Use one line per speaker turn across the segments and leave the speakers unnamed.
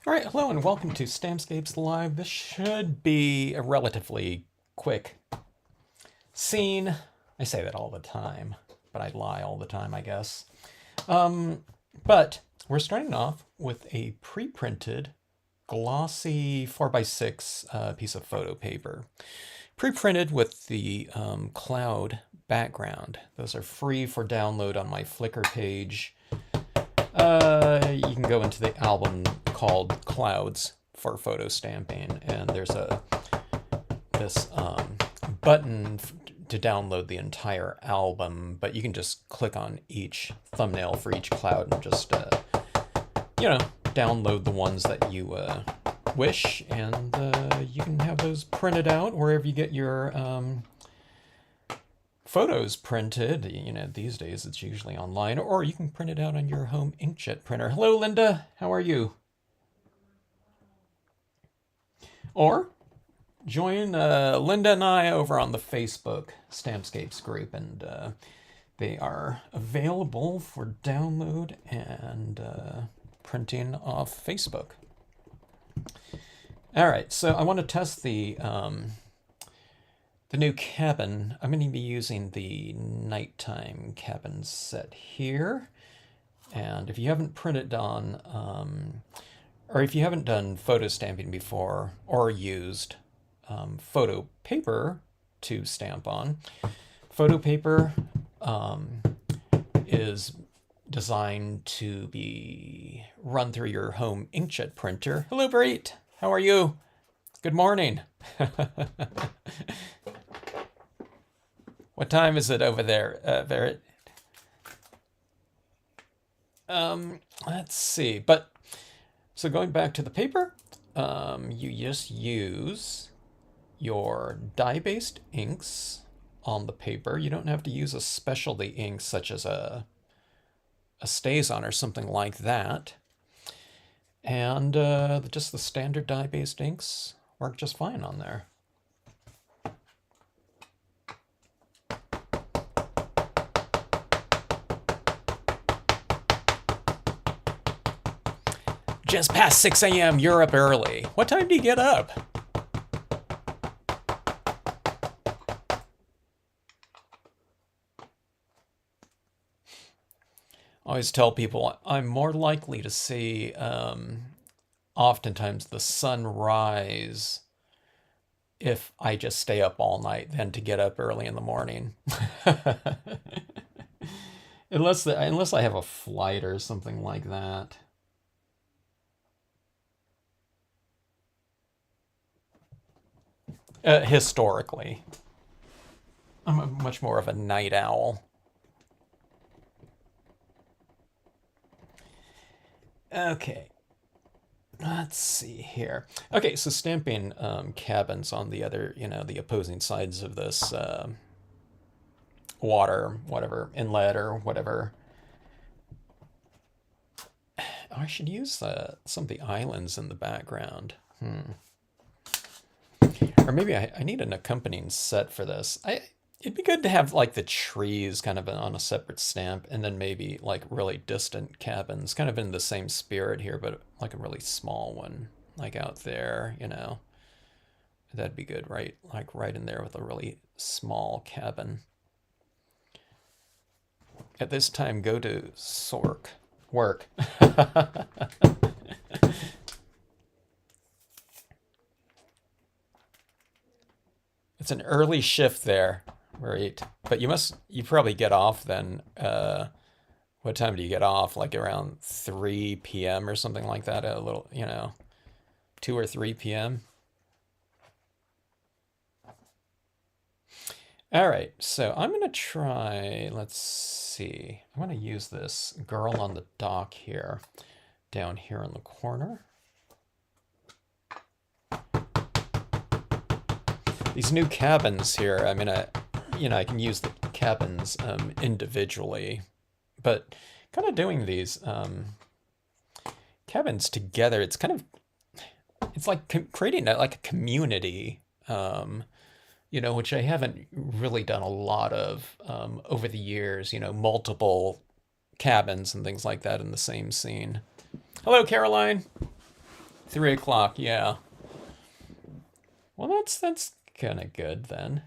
All right, hello and welcome to Stampscapes Live. This should be a relatively quick scene. I say that all the time, but I lie all the time, I guess. But we're starting off with a pre-printed glossy 4x6 piece of photo paper. Pre-printed with the cloud background. Those are free for download on my Flickr page. You can go into the album called Clouds for photo stamping, and there's this button to download the entire album, but you can just click on each thumbnail for each cloud and just download the ones that you wish, and you can have those printed out wherever you get your photos printed. These days it's usually online, or you can print it out on your home inkjet printer. Hello, Linda. How are you? Or join Linda and I over on the Facebook Stampscapes group, and they are available for download and printing off Facebook. All right, so I want to test the new cabin. I'm going to be using the nighttime cabin set here. And if you haven't printed on, or if you haven't done photo stamping before or used photo paper to stamp on, photo paper is designed to be run through your home inkjet printer. Hello, Brait. How are you? Good morning. What time is it over there, Barrett? Let's see. But so going back to the paper, you just use your dye-based inks on the paper. You don't have to use a specialty ink such as a StazOn or something like that. And just the standard dye-based inks work just fine on there. Just past 6 a.m. You're up early. What time do you get up? I always tell people I'm more likely to see oftentimes the sun rise if I just stay up all night than to get up early in the morning. unless I have a flight or something like that. Historically, I'm much more of a night owl. Okay, let's see here. Okay, so stamping cabins on the other, the opposing sides of this water, whatever, inlet or whatever. Oh, I should use some of the islands in the background. Or maybe I need an accompanying set for this. It'd be good to have like the trees kind of on a separate stamp, and then maybe like really distant cabins, kind of in the same spirit here, but like a really small one, like out there, That'd be good, right? Like right in there with a really small cabin. At this time, go to work. It's an early shift there, right? But you probably get off then. What time do you get off? Like around 3 p.m. or something like that? A little, 2 or 3 p.m. All right, so I'm gonna try, let's see. I'm gonna use this girl on the dock here, down here in the corner. These new cabins here, I mean, I can use the cabins individually, but kind of doing these cabins together, it's like creating like a community, which I haven't really done a lot of over the years, multiple cabins and things like that in the same scene. Hello, Caroline. 3 o'clock, yeah. Well, that's kind of good then.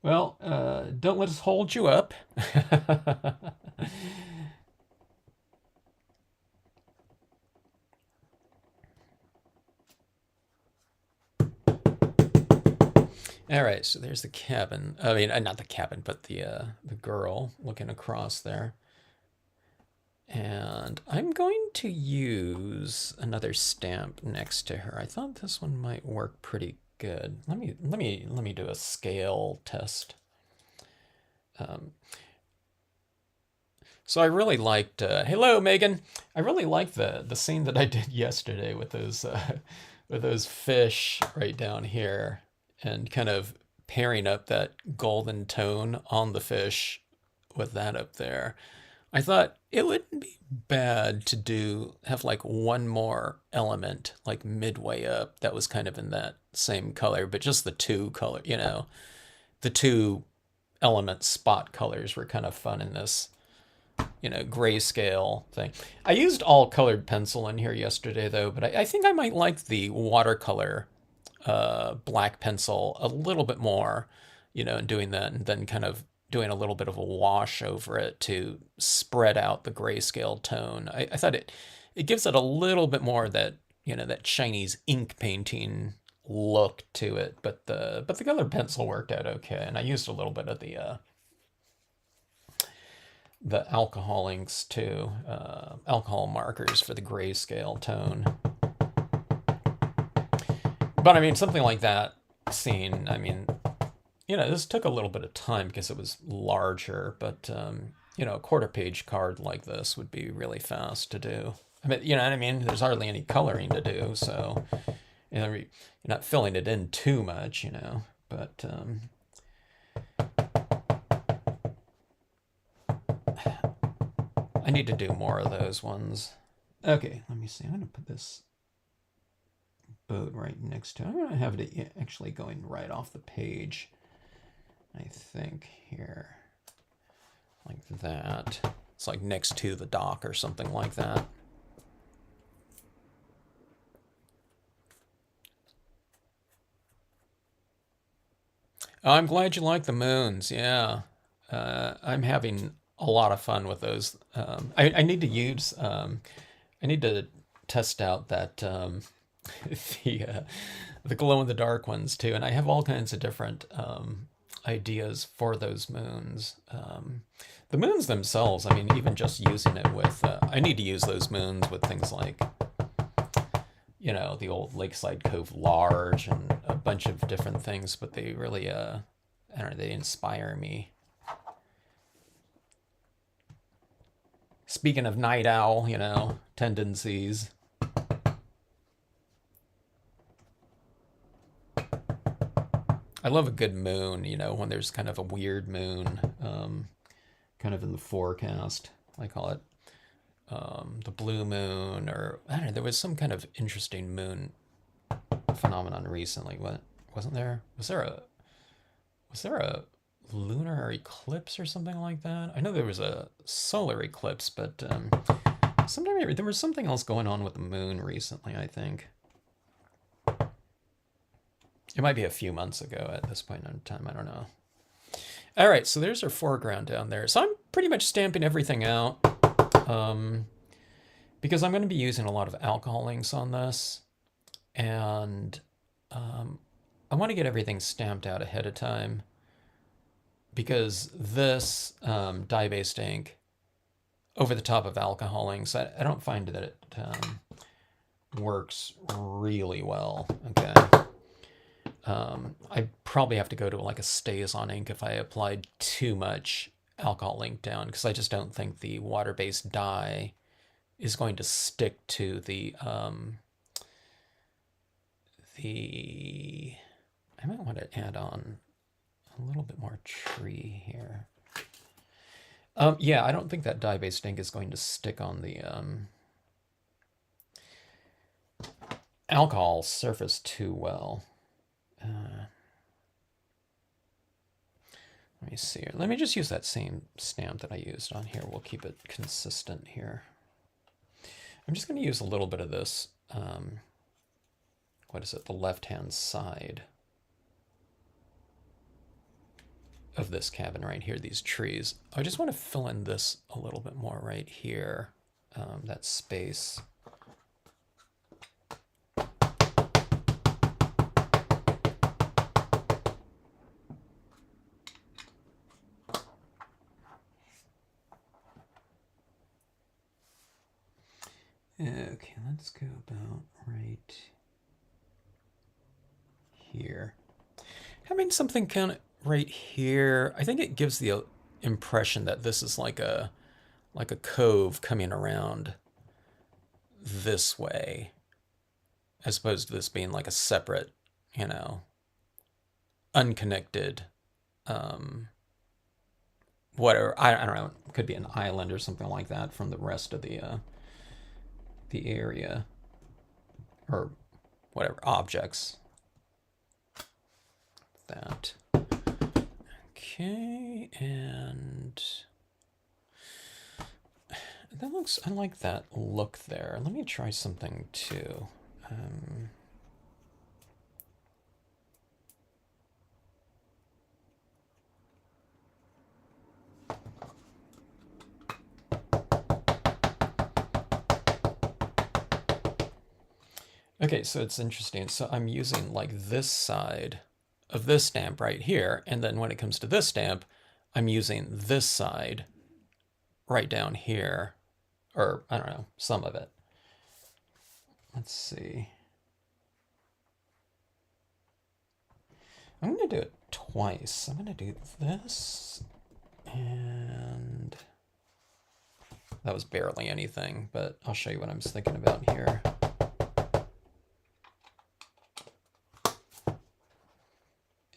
Well, don't let us hold you up. All right, so there's the cabin. I mean, not the cabin, but the girl looking across there. And I'm going to use another stamp next to her. I thought this one might work pretty good. Let me do a scale test. So I really liked. Hello, Megan. I really liked the scene that I did yesterday with those fish right down here, and kind of pairing up that golden tone on the fish with that up there. I thought it wouldn't be bad to have like one more element like midway up that was kind of in that same color, but just the two color, the two element spot colors were kind of fun in this, grayscale thing. I used all colored pencil in here yesterday though, but I think I might like the watercolor black pencil a little bit more, and doing that, and then kind of doing a little bit of a wash over it to spread out the grayscale tone. I thought it gives it a little bit more of that, that Chinese ink painting look to it, but the colored pencil worked out okay, and I used a little bit of the alcohol inks too, alcohol markers for the grayscale tone. But I mean, something like that scene, I mean, this took a little bit of time because it was larger, but, a quarter page card like this would be really fast to do. I mean, you know what I mean? There's hardly any coloring to do, so you're not filling it in too much, but I need to do more of those ones. Okay, let me see. I'm going to put this boat right next to it. I'm going to have it actually going right off the page, I think, here. Like that. It's like next to the dock or something like that. Oh, I'm glad you like the moons. Yeah. I'm having a lot of fun with those. I need to use, I need to test out that, the, the glow in the dark ones too. And I have all kinds of different, ideas for those moons. The moons themselves, I mean, even just using it with, I need to use those moons with things like, the old Lakeside Cove Large and a bunch of different things, but they really, I don't know, they inspire me. Speaking of night owl, tendencies. I love a good moon, when there's kind of a weird moon, kind of in the forecast, I call it. The blue moon, or I don't know, there was some kind of interesting moon phenomenon recently. What wasn't there? Was there a lunar eclipse or something like that? I know there was a solar eclipse, but sometime there was something else going on with the moon recently, I think. It might be a few months ago at this point in time. I don't know. All right, so there's our foreground down there. So I'm pretty much stamping everything out, because I'm going to be using a lot of alcohol inks on this, and I want to get everything stamped out ahead of time, because this dye-based ink over the top of alcohol inks, I don't find that it works really well. Okay. I probably have to go to like a StazOn ink if I applied too much alcohol ink down, because I just don't think the water-based dye is going to stick to the I might want to add on a little bit more tree here. Yeah, I don't think that dye-based ink is going to stick on the alcohol surface too well. Let me see here. Let me just use that same stamp that I used on here. We'll keep it consistent here. I'm just going to use a little bit of this, what is it, the left-hand side of this cabin right here, these trees. I just want to fill in this a little bit more right here, that space. Okay, let's go about right here. Having something kind of right here, I think it gives the impression that this is like a cove coming around this way, as opposed to this being like a separate, you know, unconnected, whatever. I don't know. It could be an island or something like that from the rest of the area, or whatever objects. That. Okay, and that looks, I like that look there. Let me try something too. Okay, so it's interesting. So I'm using like this side of this stamp right here, and then when it comes to this stamp, I'm using this side right down here, or I don't know, some of it. Let's see. I'm going to do it twice. I'm going to do this, and that was barely anything, but I'll show you what I'm thinking about here.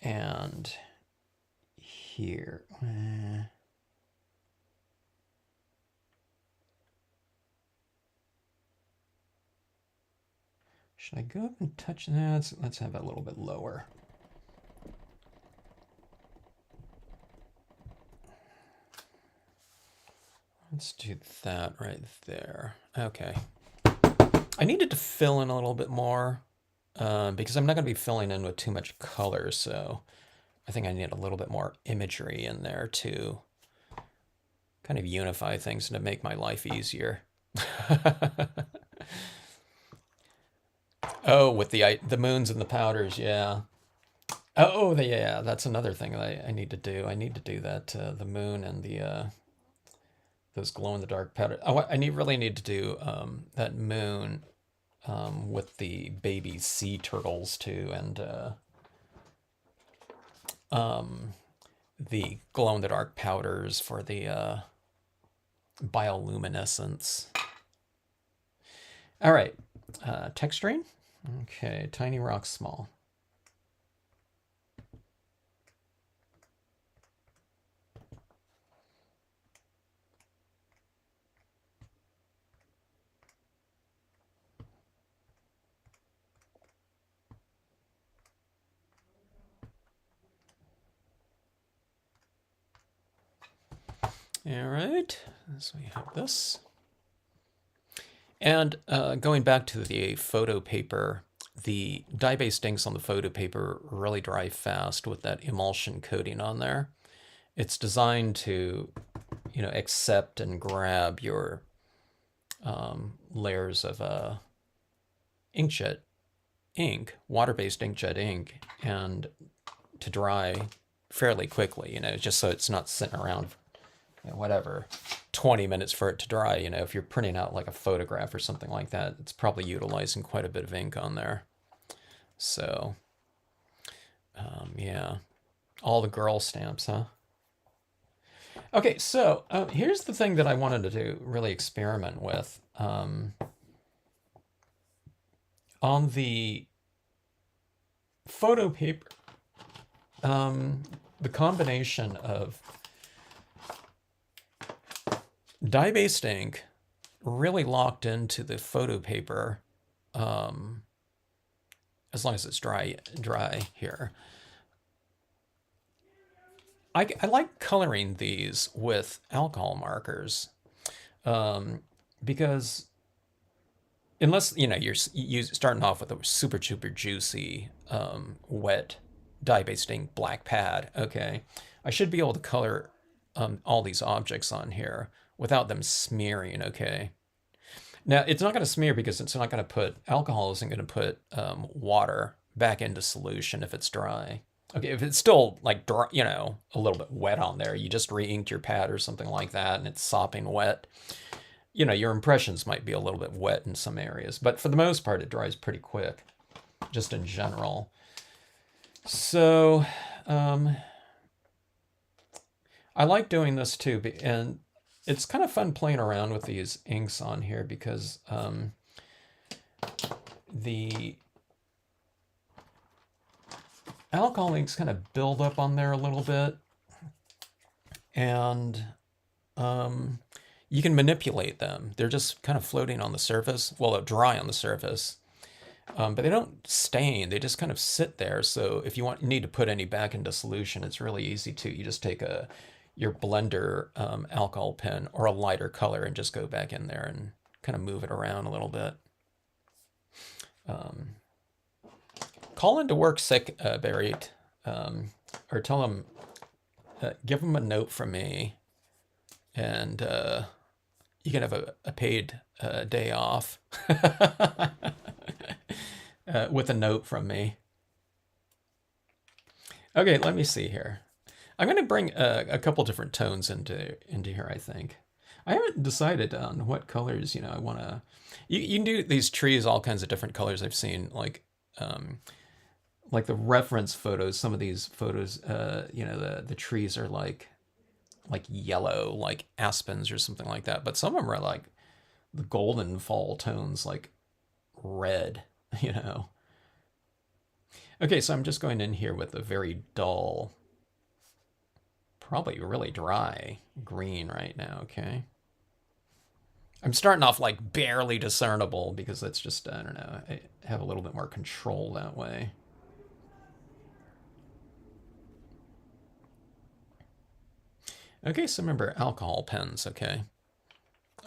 And here. Should I go up and touch that? Let's have it a little bit lower. Let's do that right there. Okay. I needed to fill in a little bit more because I'm not going to be filling in with too much color, so I think I need a little bit more imagery in there to kind of unify things and to make my life easier. Oh, with the moons and the powders, yeah. Oh, yeah, that's another thing that I need to do. I need to do that, the moon and the those glow-in-the-dark powder. Oh, I really need to do that moon with the baby sea turtles too, and the glow-in-the-dark powders for the bioluminescence. All right, texturing. Okay, tiny rock, small. All right, so we have this. And going back to the photo paper, the dye-based inks on the photo paper really dry fast with that emulsion coating on there. It's designed to, you know, accept and grab your layers of inkjet ink, water-based inkjet ink, and to dry fairly quickly, you know, just so it's not sitting around, you know, whatever, 20 minutes for it to dry. You know, if you're printing out like a photograph or something like that, it's probably utilizing quite a bit of ink on there. So, yeah, all the girl stamps, huh? Okay, so here's the thing that I wanted to do, really experiment with. On the photo paper, the combination of dye-based ink really locked into the photo paper, as long as it's dry here. I like coloring these with alcohol markers because unless, you know, you're starting off with a super, super juicy, wet dye-based ink black pad. Okay. I should be able to color all these objects on here without them smearing. Okay. Now, it's not going to smear because it's not going to put, alcohol isn't going to put water back into solution if it's dry. Okay, if it's still like dry, you know, a little bit wet on there, you just re-inked your pad or something like that and it's sopping wet, you know, your impressions might be a little bit wet in some areas. But for the most part, it dries pretty quick, just in general. So, I like doing this too, and it's kind of fun playing around with these inks on here because the alcohol inks kind of build up on there a little bit, and you can manipulate them. They're just kind of floating on the surface. Well, they're dry on the surface, but they don't stain. They just kind of sit there. So if you need to put any back into solution, it's really easy to. You just take your blender alcohol pen or a lighter color and just go back in there and kind of move it around a little bit. Call into work sick, Barrett, or tell them, give them a note from me, and you can have a paid day off with a note from me. Okay, let me see here. I'm going to bring a couple different tones into here, I think. I haven't decided on what colors, you know, I want to... You can do these trees all kinds of different colors I've seen, like the reference photos. Some of these photos, you know, the trees are like yellow, like aspens or something like that. But some of them are like the golden fall tones, like red, you know. Okay, so I'm just going in here with a very dull, probably really dry green right now, okay? I'm starting off like barely discernible because that's just, I don't know, I have a little bit more control that way. Okay, so remember alcohol pens, okay?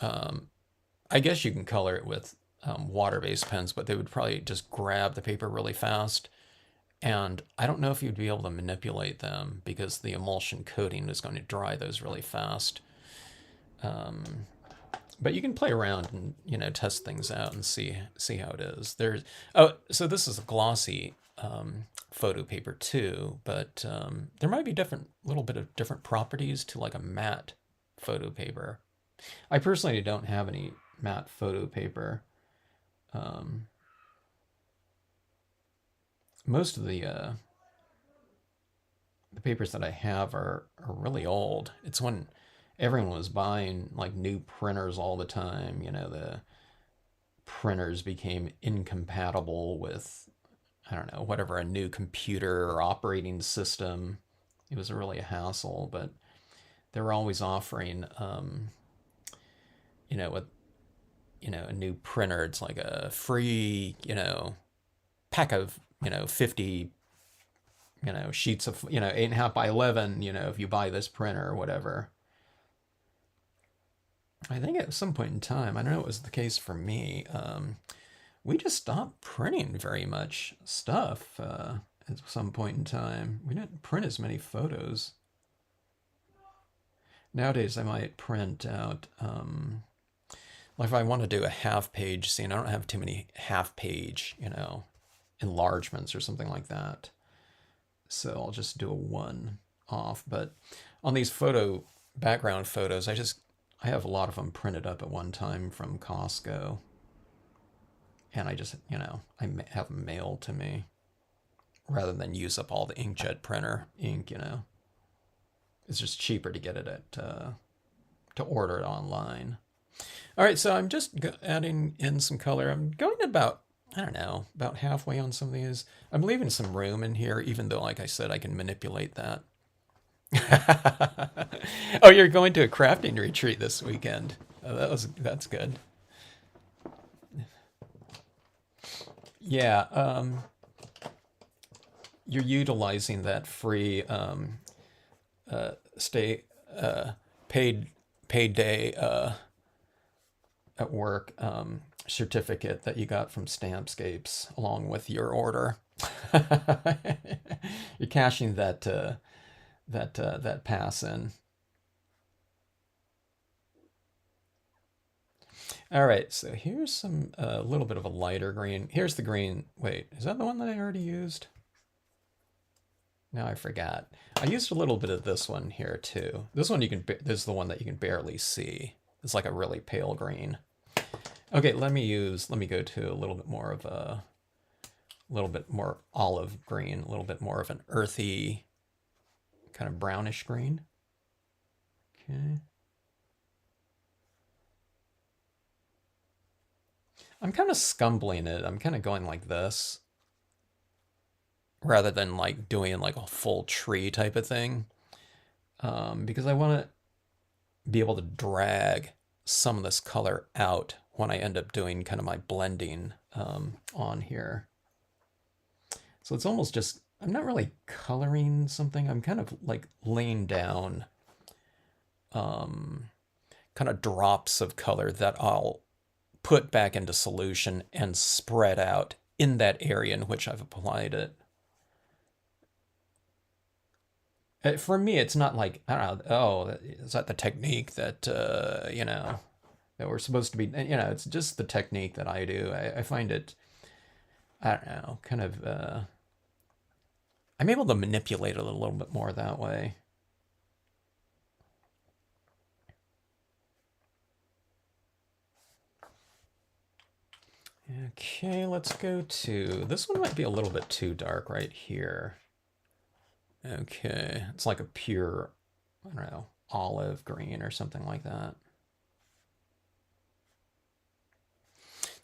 I guess you can color it with water-based pens, but they would probably just grab the paper really fast. And I don't know if you'd be able to manipulate them because the emulsion coating is going to dry those really fast. But you can play around and, you know, test things out and see how it is. So this is a glossy photo paper too, but there might be little bit of different properties to like a matte photo paper. I personally don't have any matte photo paper. Most of the papers that I have are really old. It's when everyone was buying like new printers all the time. You know, the printers became incompatible with, I don't know, whatever, a new computer or operating system. It was really a hassle, but they were always offering, you know, with, you know, a new printer. It's like a free, you know, pack of, you know, 50, you know, sheets of, you know, 8.5 by 11, you know, if you buy this printer or whatever. I think at some point in time, I don't know it was the case for me, we just stopped printing very much stuff at some point in time. We didn't print as many photos. Nowadays, I might print out, like if I want to do a half-page scene, I don't have too many half-page, you know, enlargements or something like that. So I'll just do a one off. But on these background photos, I have a lot of them printed up at one time from Costco. And I just, you know, I have them mailed to me rather than use up all the inkjet printer ink, you know. It's just cheaper to get it to order it online. All right, so I'm just adding in some color. I'm going about, I don't know, about halfway on some of these. I'm leaving some room in here, even though, like I said, I can manipulate that. Oh, you're going to a crafting retreat this weekend. Oh, that's good. Yeah, you're utilizing that free paid day at work certificate that you got from Stampscapes along with your order. You're cashing that pass in. All right, so here's some a little bit of a lighter green. Here's the green. Wait, is that the one that I already used? No, I forgot. I used a little bit of this one here too. This one this is the one that you can barely see. It's like a really pale green. Okay, let me go to a little bit more of a little bit more olive green, a little bit more of an earthy kind of brownish green. Okay. I'm kind of scumbling it. I'm kind of going like this rather than like doing like a full tree type of thing, because I want to be able to drag some of this color out when I end up doing kind of my blending on here. So it's almost just, I'm not really coloring something. I'm kind of like laying down kind of drops of color that I'll put back into solution and spread out in that area in which I've applied it. For me, it's not like, I don't know, oh, is that the technique that, that we're supposed to be, it's just the technique that I do. I find it, I don't know, kind of, I'm able to manipulate it a little bit more that way. Okay, let's go to, this one might be a little bit too dark right here. Okay, it's like a pure, I don't know, olive green or something like that.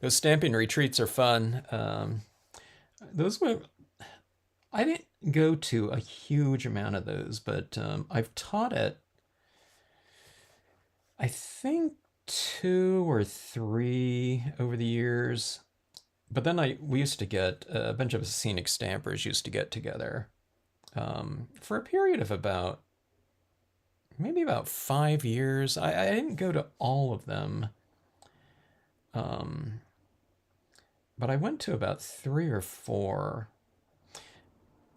Those stamping retreats are fun. Those were, I didn't go to a huge amount of those, but I've taught it, I think 2 or 3 over the years. But then we used to get, a bunch of scenic stampers used to get together for a period of maybe about 5 years. I didn't go to all of them, but I went to about 3 or 4.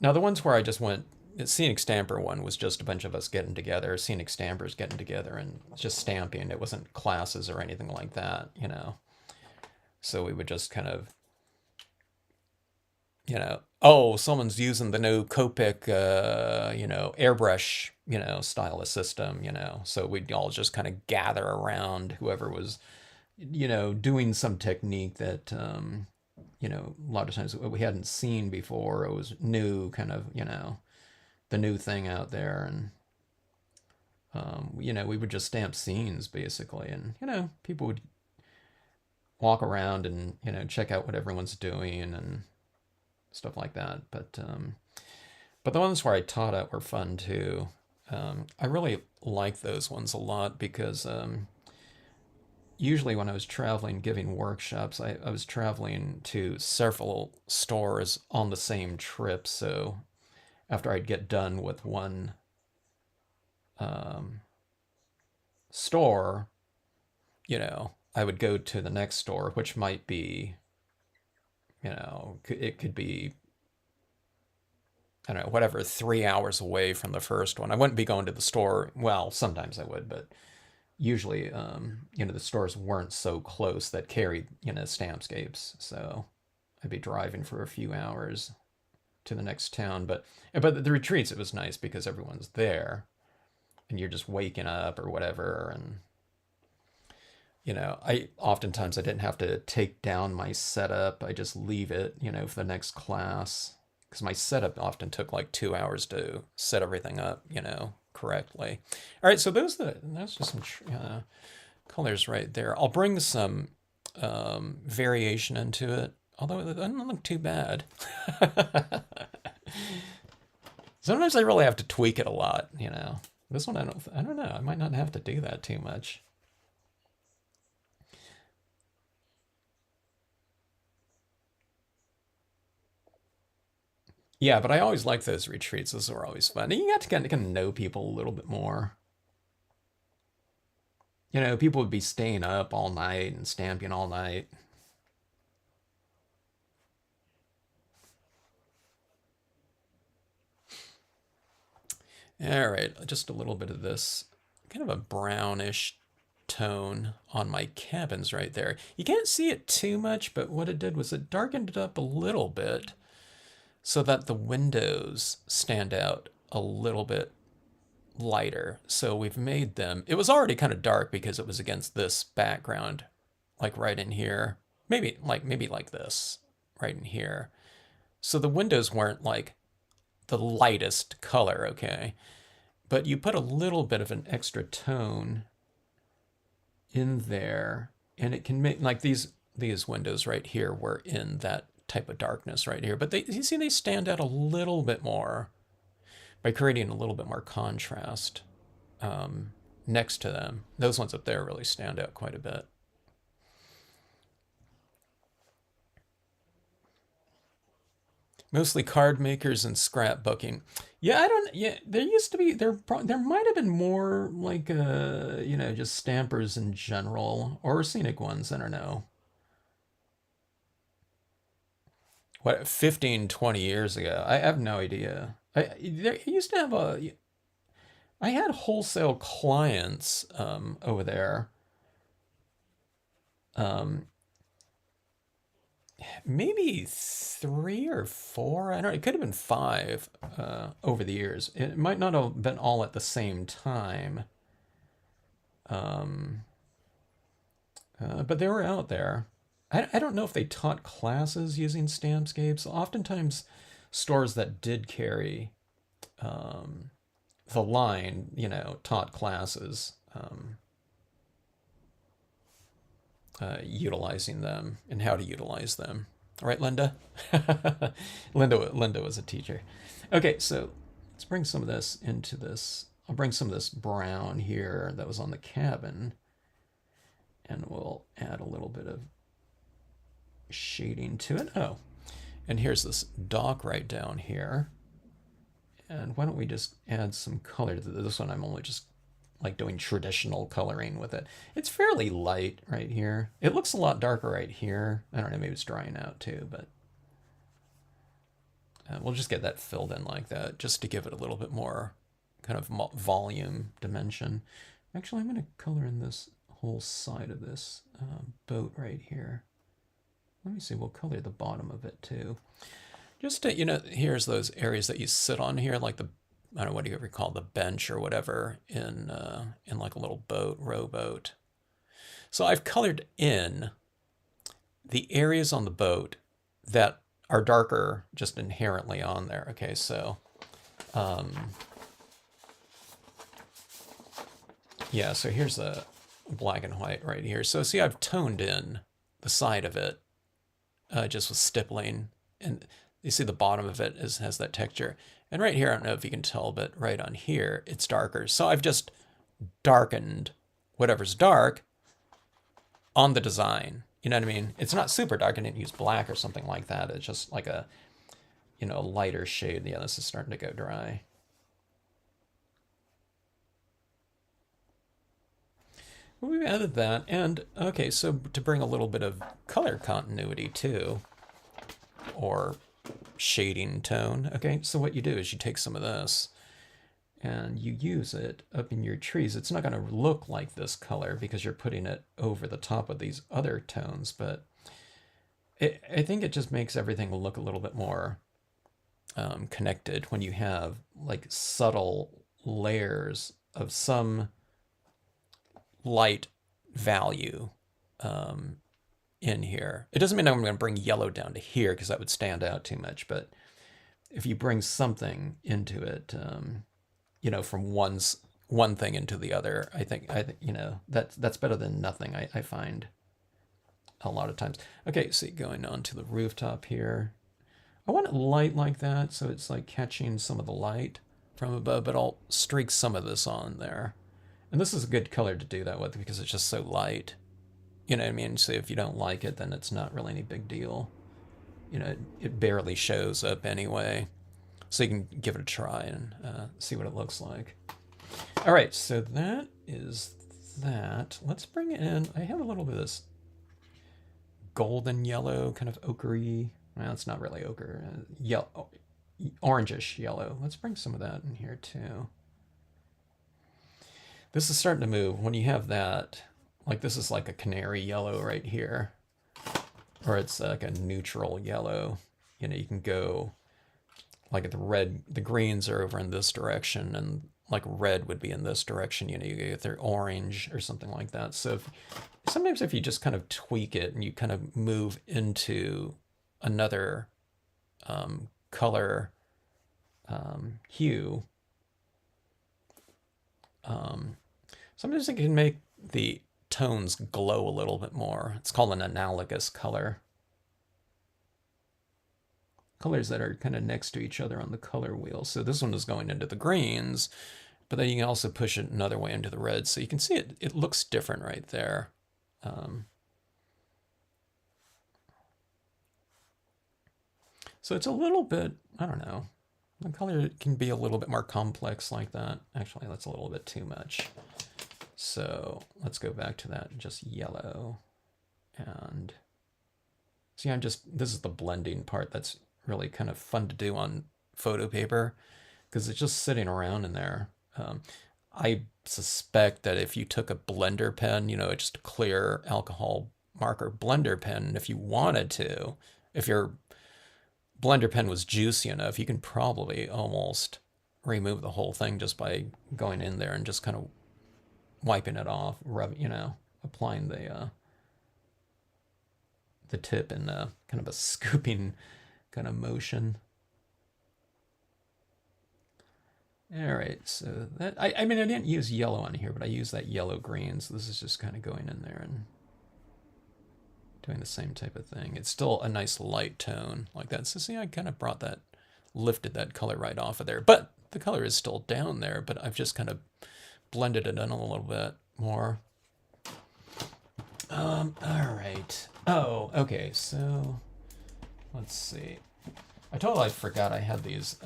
Now the ones where I just went, the scenic stamper one was just a bunch of us getting together, scenic stampers getting together and just stamping. It wasn't classes or anything like that, So we would just kind of, oh, someone's using the new Copic, airbrush, stylus system, So we'd all just kind of gather around whoever was, doing some technique that, a lot of times we hadn't seen before. It was new, kind of, the new thing out there. And, we would just stamp scenes basically. And, people would walk around and, check out what everyone's doing and stuff like that. But the ones where I taught at were fun too. I really like those ones a lot because usually when I was traveling giving workshops, I was traveling to several stores on the same trip. So after I'd get done with one store, I would go to the next store, which might be, it could be, I don't know, whatever, 3 hours away from the first one. I wouldn't be going to the store. Well, sometimes I would, but usually, the stores weren't so close that carried, Stampscapes. So I'd be driving for a few hours to the next town. But the retreats, it was nice because everyone's there and you're just waking up or whatever. And, oftentimes I didn't have to take down my setup. I just leave it, for the next class. Because my setup often took like 2 hours to set everything up, correctly. All right, so that's just some colors right there. I'll bring some variation into it, although it doesn't look too bad. Sometimes I really have to tweak it a lot, This one, I don't know. I might not have to do that too much. Yeah, but I always like those retreats. Those are always fun. And you got to kind of know people a little bit more. You know, people would be staying up all night and stamping all night. All right, just a little bit of this kind of a brownish tone on my cabins right there. You can't see it too much, but what it did was it darkened it up a little bit so that the windows stand out a little bit lighter. So we've made them, it was already kind of dark because it was against this background, like right in here. Maybe like this, right in here. So the windows weren't like the lightest color, okay? But you put a little bit of an extra tone in there, and it can make, like these windows right here were in that type of darkness right here. But they, you see, they stand out a little bit more by creating a little bit more contrast next to them. Those ones up there really stand out quite a bit. Mostly card makers and scrapbooking. Yeah, I don't. Yeah, there used to be there might have been more like you know, just stampers in general or scenic ones. I don't know. What, 15, 20 years ago? I have no idea. I there used to have a. I had wholesale clients over there. Um, Maybe three or four. I don't know. It could have been five over the years. It might not have been all at the same time, um, but they were out there. I don't know if they taught classes using Stampscapes. Oftentimes, stores that did carry the line, you know, taught classes utilizing them and how to utilize them. All right, Linda? Linda was a teacher. Okay, so let's bring some of this into this. I'll bring some of this brown here that was on the cabin, and we'll add a little bit of shading to it. Oh, and here's this dock right down here. And why don't we just add some color to this one? I'm only just like doing traditional coloring with it. It's fairly light right here. It looks a lot darker right here. I don't know, maybe it's drying out too, but we'll just get that filled in like that just to give it a little bit more kind of volume dimension. Actually, I'm going to color in this whole side of this boat right here. Let me see, we'll color the bottom of it too. Just to, you know, here's those areas that you sit on here, like the, I don't know, what do you ever call the bench or whatever in like a little boat, rowboat. So I've colored in the areas on the boat that are darker just inherently on there. Okay, so yeah, so here's a black and white right here. So see, I've toned in the side of it just with stippling, and you see the bottom of it has that texture. And right here, I don't know if you can tell, but right on here, it's darker. So I've just darkened whatever's dark on the design. You know what I mean? It's not super dark. I didn't use black or something like that. It's just like a, you know, a lighter shade. Yeah, this is starting to go dry. We've added that. And, okay, so to bring a little bit of color continuity too, or shading tone. Okay, so what you do is you take some of this and you use it up in your trees. It's not going to look like this color because you're putting it over the top of these other tones, but I think it just makes everything look a little bit more connected when you have like subtle layers of some light value in here. It doesn't mean I'm going to bring yellow down to here because that would stand out too much, but if you bring something into it, you know, from one thing into the other, I think you know, that's better than nothing. I find a lot of times. Okay, so going on to the rooftop here, I want it light like that, so it's like catching some of the light from above, but I'll streak some of this on there, and this is a good color to do that with because it's just so light. You know what I mean? So if you don't like it, then it's not really any big deal. You know, it barely shows up anyway. So you can give it a try and see what it looks like. All right, so that is that. Let's bring in, I have a little bit of this golden yellow, kind of ochre-y. Well, it's not really ochre. Yellow, orangish yellow. Let's bring some of that in here too. This is starting to move. When you have that, like this is like a canary yellow right here, or it's like a neutral yellow. You know, you can go like the greens are over in this direction, and like red would be in this direction. You know, you get their orange or something like that. So sometimes if you just kind of tweak it and you kind of move into another color hue, sometimes it can make the tones glow a little bit more. It's called an analogous color. Colors that are kind of next to each other on the color wheel. So this one is going into the greens, but then you can also push it another way into the reds. So you can see it looks different right there. So it's a little bit, I don't know, the color can be a little bit more complex like that. Actually, that's a little bit too much. So let's go back to that, just yellow. And see, this is the blending part that's really kind of fun to do on photo paper because it's just sitting around in there. I suspect that if you took a blender pen, you know, just a clear alcohol marker blender pen, and if you wanted to, if your blender pen was juicy enough, you can probably almost remove the whole thing just by going in there and just kind of wiping it off, you know, applying the tip in kind of a scooping kind of motion. All right, so that, I mean, I didn't use yellow on here, but I used that yellow green, so this is just kind of going in there and doing the same type of thing. It's still a nice light tone like that. So see, I kind of lifted that color right off of there, but the color is still down there, but I've just kind of blended it in a little bit more. All right. Oh, okay, so let's see. I totally forgot I had these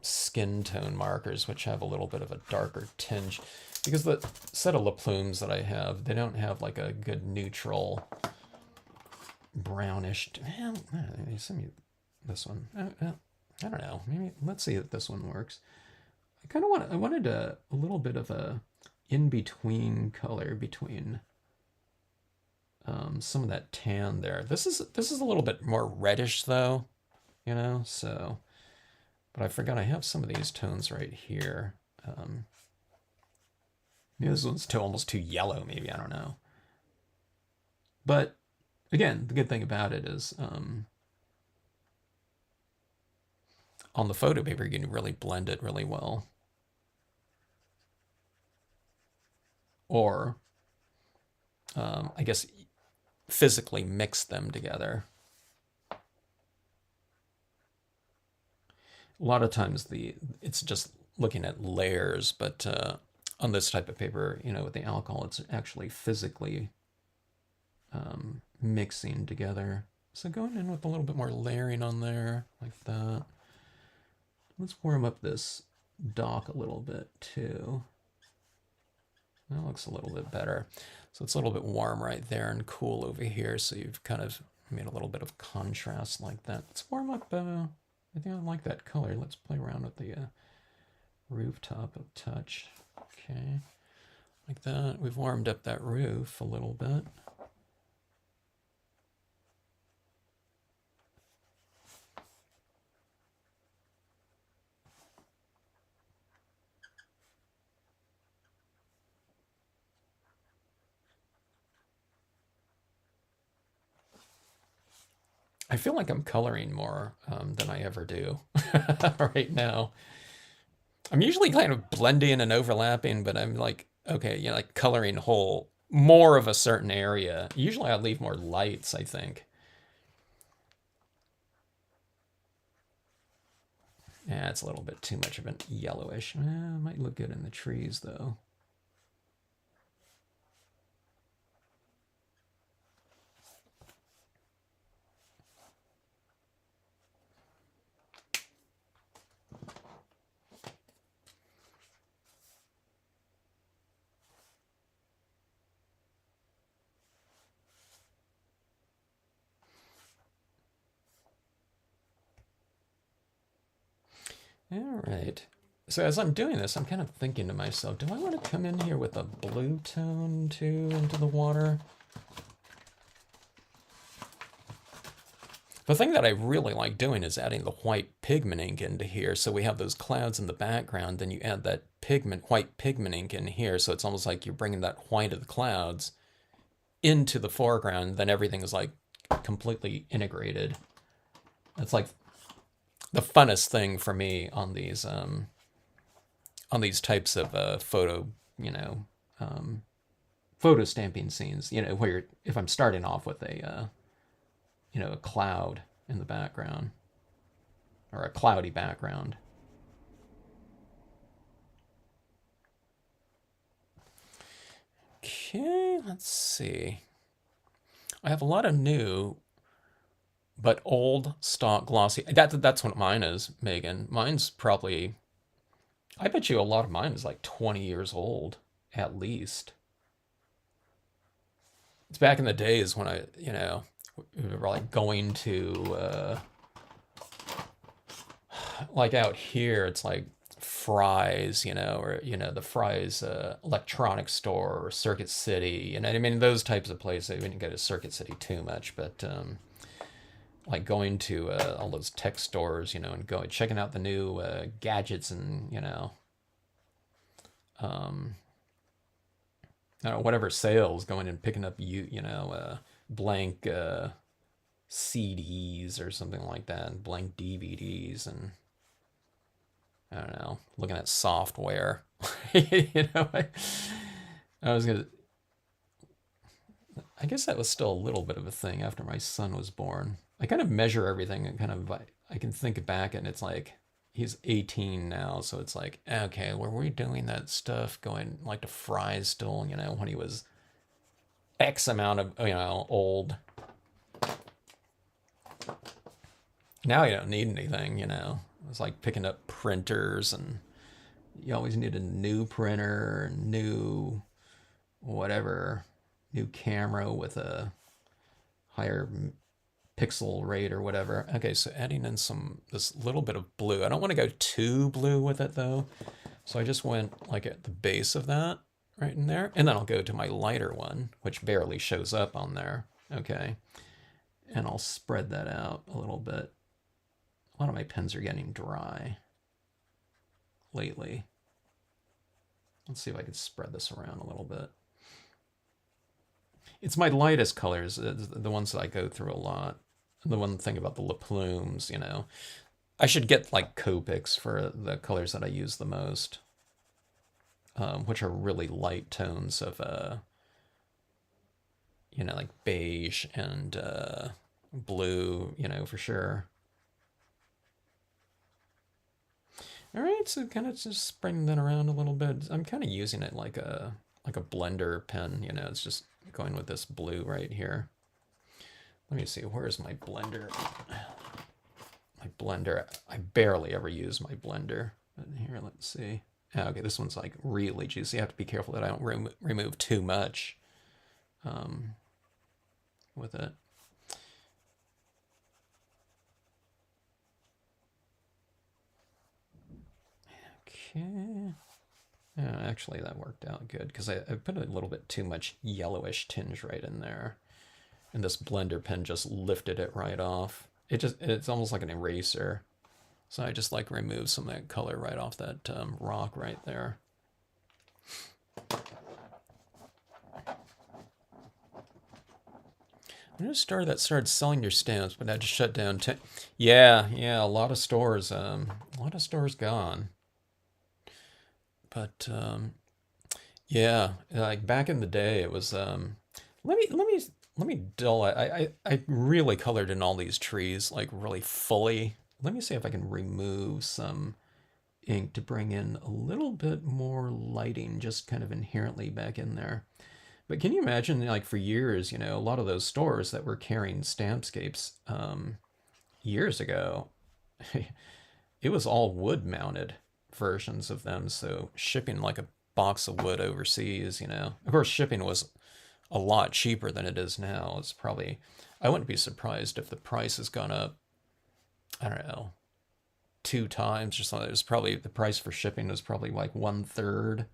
skin tone markers, which have a little bit of a darker tinge. Because the set of La Plumes that I have, they don't have like a good neutral brownish. Well, send me this one. I don't know. Maybe let's see if this one works. I wanted a little bit of a in-between color between some of that tan there. This is a little bit more reddish though, you know. So, but I forgot I have some of these tones right here. Maybe this one's almost too yellow. Maybe, I don't know. But again, the good thing about it is on the photo paper, you can really blend it really well. Or, I guess, physically mix them together. A lot of times it's just looking at layers, but on this type of paper, you know, with the alcohol, it's actually physically mixing together. So going in with a little bit more layering on there, like that. Let's warm up this dock a little bit too. That looks a little bit better. So it's a little bit warm right there and cool over here. So you've kind of made a little bit of contrast like that. Let's warm up, I think I like that color. Let's play around with the rooftop a touch. Okay, like that. We've warmed up that roof a little bit. I feel like I'm coloring more than I ever do right now. I'm usually kind of blending and overlapping, but I'm like, okay, you know, like coloring more of a certain area. Usually I leave more lights, I think. Yeah, it's a little bit too much of an yellowish. Might look good in the trees, though. All right. So as I'm doing this, I'm kind of thinking to myself, do I want to come in here with a blue tone too into the water? The thing that I really like doing is adding the white pigment ink into here. So we have those clouds in the background, then you add that white pigment ink in here. So it's almost like you're bringing that white of the clouds into the foreground. Then everything is like completely integrated. That's like the funnest thing for me on these types of photo, photo stamping scenes. Where if I'm starting off with a a cloud in the background or a cloudy background. Okay, let's see. I have a lot of new but old stock glossy. That's what mine is, Megan. Mine's probably, I bet you a lot of mine is like 20 years old at least. It's back in the days when we were like going to like out here, it's like Fry's, or the Fry's electronics store or Circuit City, I mean those types of places. We didn't go to Circuit City too much, but like going to all those tech stores, and checking out the new gadgets and I don't know, whatever sales, going and picking up blank CDs or something like that, and blank DVDs, and I don't know, looking at software. I was gonna. I guess that was still a little bit of a thing after my son was born. I kind of measure everything and I can think back, and it's like he's 18 now, so it's like, okay, were we doing that stuff going like to Fry's still, when he was X amount of old. Now you don't need anything, It's like picking up printers, and you always need a new printer, new whatever, new camera with a higher pixel rate or whatever. Okay, so adding in this little bit of blue. I don't want to go too blue with it though. So I just went like at the base of that right in there. And then I'll go to my lighter one, which barely shows up on there. Okay. And I'll spread that out a little bit. A lot of my pens are getting dry lately. Let's see if I can spread this around a little bit. It's my lightest colors, the ones that I go through a lot. The one thing about the Le Plumes, I should get like Copics for the colors that I use the most, which are really light tones of, like beige and blue, for sure. All right, so kind of just spreading that around a little bit. I'm kind of using it like a blender pen, it's just going with this blue right here. Let me see, where's my blender? My blender, I barely ever use my blender. But here, let's see. Okay, this one's like really juicy. I have to be careful that I don't remove too much with it. Okay. Yeah, actually, that worked out good because I put a little bit too much yellowish tinge right in there. And this blender pen just lifted it right off. It's almost like an eraser. So I just like remove some of that color right off that rock right there. I just started selling your stamps, but I just shut down. Yeah, a lot of stores gone. But yeah, like back in the day, it was. Let me dull it. I really colored in all these trees like really fully. Let me see if I can remove some ink to bring in a little bit more lighting, just kind of inherently back in there. But can you imagine, like for years, a lot of those stores that were carrying Stampscapes years ago, it was all wood mounted versions of them. So shipping like a box of wood overseas, of course, shipping was a lot cheaper than it is now. It's probably, I wouldn't be surprised if the price has gone up, I don't know, 2 times or something. It was probably, the price for shipping was probably like 1/3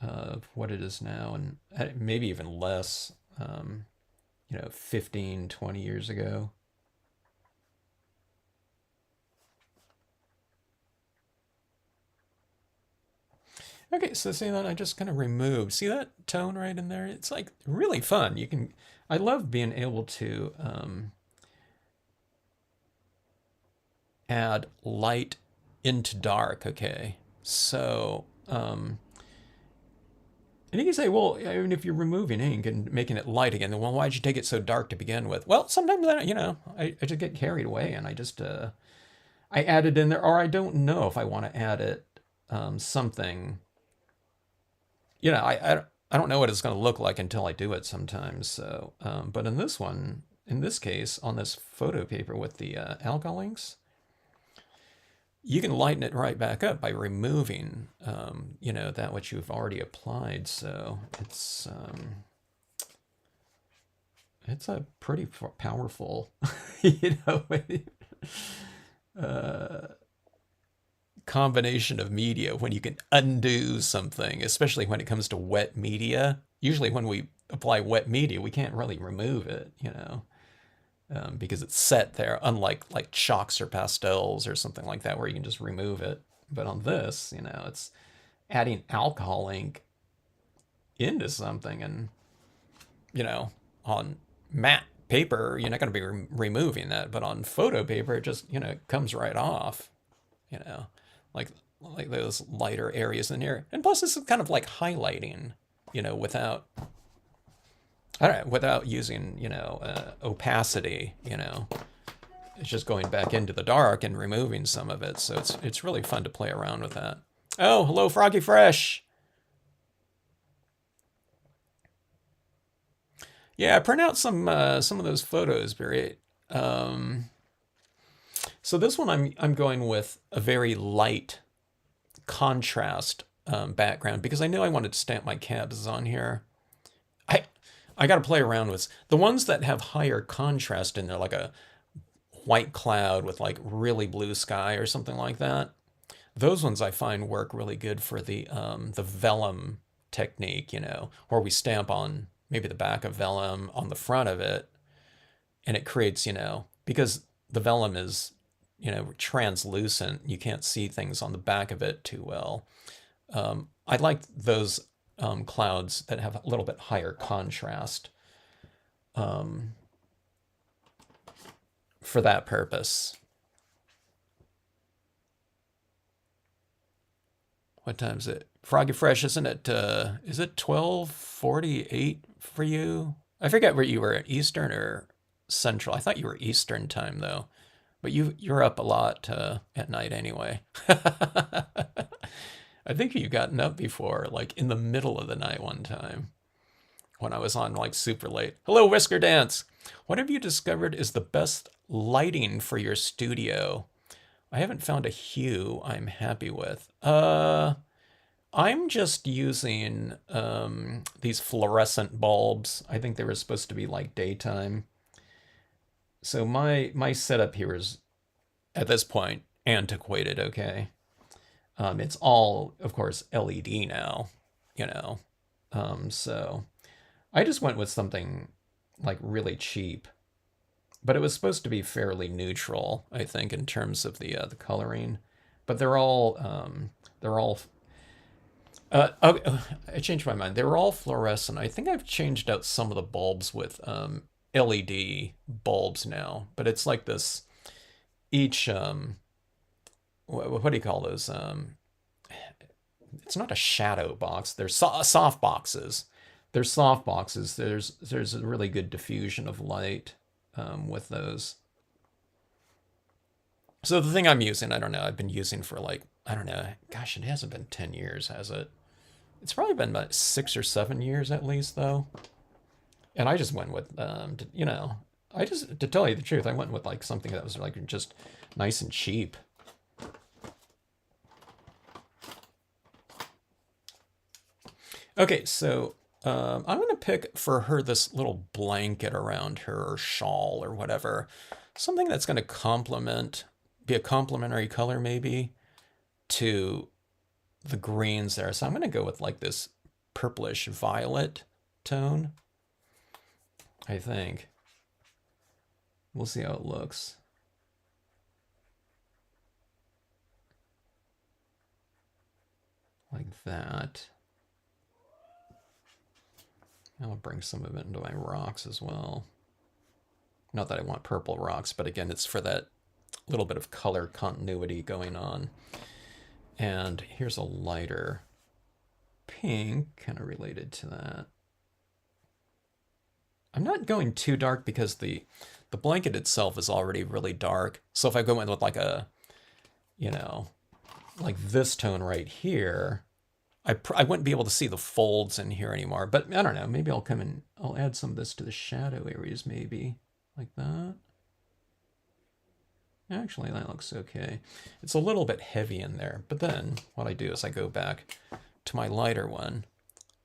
of what it is now, and maybe even less, 15, 20 years ago. Okay, so see that I just kind of removed. See that tone right in there? It's like really fun. I love being able to add light into dark, okay? So, and you can say, well, I mean, if you're removing ink and making it light again, then well, why'd you take it so dark to begin with? Well, sometimes I just get carried away and I add it in there, or I don't know if I want to add it something. I don't know what it's going to look like until I do it sometimes. So, but in this case, on this photo paper with the alcohol inks, you can lighten it right back up by removing, that which you've already applied. So it's a pretty powerful, combination of media when you can undo something, especially when it comes to wet media. Usually when we apply wet media, we can't really remove it, because it's set there, unlike like chalks or pastels or something like that where you can just remove it. But on this, it's adding alcohol ink into something, and on matte paper, you're not going to be removing that, but on photo paper, it just comes right off, like those lighter areas in here. And plus, this is kind of like highlighting, without using opacity. It's just going back into the dark and removing some of it. So it's really fun to play around with that. Oh, hello, Froggy Fresh. Yeah, print out some of those photos, Barry. So this one I'm going with a very light contrast background because I know I wanted to stamp my cabs on here. I got to play around with the ones that have higher contrast in there, like a white cloud with like really blue sky or something like that. Those ones I find work really good for the vellum technique, where we stamp on maybe the back of vellum on the front of it, and it creates, because the vellum is, translucent, you can't see things on the back of it too well. I like those clouds that have a little bit higher contrast for that purpose. What time is it? Froggy Fresh, isn't it? Is it 12:48 for you? I forget where you were, Eastern or Central. I thought you were Eastern time though, but you're up a lot at night anyway. I think you've gotten up before, like in the middle of the night one time when I was on like super late. Hello, Whisker Dance. What have you discovered is the best lighting for your studio? I haven't found a hue I'm happy with. I'm just using these fluorescent bulbs. I think they were supposed to be like daytime. So my setup here is, at this point, antiquated, okay? It's all, of course, LED now, so I just went with something like really cheap, but it was supposed to be fairly neutral, I think, in terms of the coloring. But they're all okay, I changed my mind. They were all fluorescent. I think I've changed out some of the bulbs with LED bulbs now, but it's like this. Each what do you call those? It's not a shadow box. They're soft boxes. They're soft boxes. There's a really good diffusion of light with those. So the thing I'm using, I don't know, I've been using for like, I don't know, gosh, it hasn't been 10 years, has it? It's probably been about 6 or 7 years at least, though. And I just went with, to tell you the truth, I went with like something that was like just nice and cheap. Okay, so I'm going to pick for her this little blanket around her, or shawl or whatever. Something that's going to complement be a complementary color maybe to the greens there. So I'm going to go with like this purplish violet tone, I think. We'll see how it looks. Like that. I'll bring some of it into my rocks as well. Not that I want purple rocks, but again, it's for that little bit of color continuity going on. And here's a lighter pink, kind of related to that. I'm not going too dark because the blanket itself is already really dark. So if I go in with like a, you know, like this tone right here, I wouldn't be able to see the folds in here anymore. But I don't know, maybe I'll come in, I'll add some of this to the shadow areas maybe, like that. Actually, that looks okay. It's a little bit heavy in there, but then what I do is I go back to my lighter one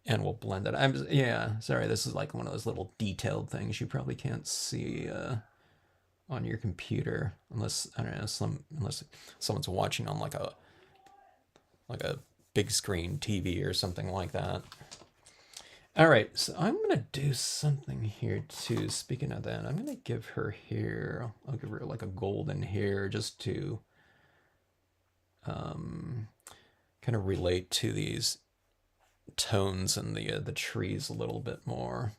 and we'll blend it. Yeah, sorry, this is like one of those little detailed things you probably can't see on your computer unless, I don't know, unless someone's watching on like a big screen TV or something like that. All right, so I'm gonna do something here too. Speaking of that, I'm gonna give her hair. I'll give her like a golden hair just to kind of relate to these tones in the trees a little bit more.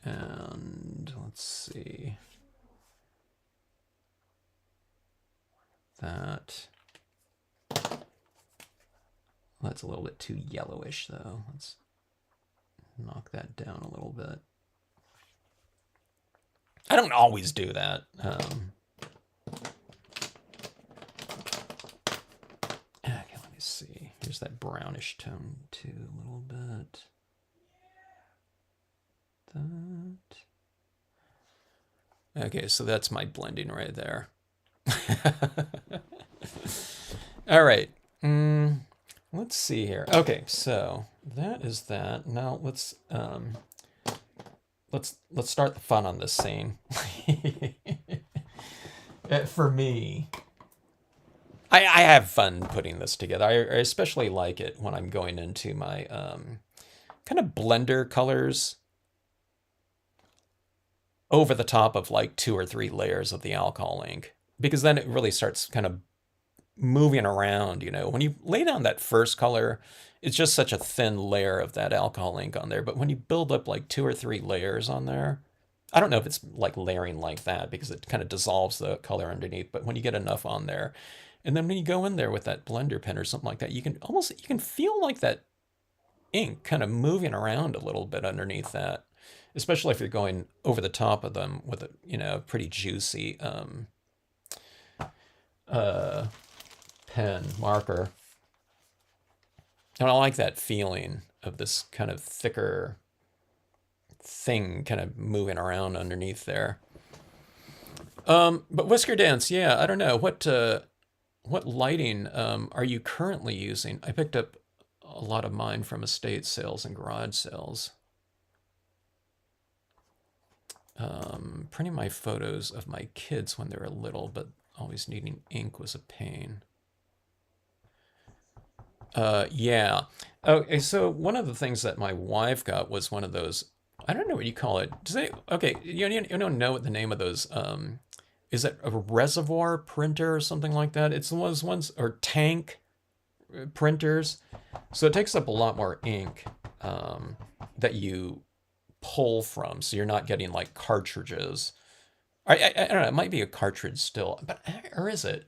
And let's see. That's a little bit too yellowish though. Let's knock that down a little bit. I don't always do that. Okay, let me see. Here's that brownish tone too, a little bit. That. Okay, so that's my blending right there. All right. Let's see here. Okay, so that is that. Now let's start the fun on this scene. For me, I have fun putting this together. I especially like it when I'm going into my kind of blender colors over the top of like 2 or 3 layers of the alcohol ink, because then it really starts kind of moving around, you know. When you lay down that first color, it's just such a thin layer of that alcohol ink on there. But when you build up like 2 or 3 layers on there, I don't know if it's like layering like that because it kind of dissolves the color underneath, but when you get enough on there, and then when you go in there with that blender pen or something like that, you can feel like that ink kind of moving around a little bit underneath that, especially if you're going over the top of them with a, you know, pretty juicy pen marker. And I like that feeling of this kind of thicker thing kind of moving around underneath there. But Whisker Dance, yeah, I don't know. What lighting are you currently using? I picked up a lot of mine from estate sales and garage sales. Printing my photos of my kids when they were little, but always needing ink was a pain. Yeah. Okay, so one of the things that my wife got was one of those, I don't know what you call it. Okay, you don't know what the name of those, is it a reservoir printer or something like that? It's those ones, or tank printers. So it takes up a lot more ink that you pull from, so you're not getting like cartridges. I don't know, it might be a cartridge still, but, or is it?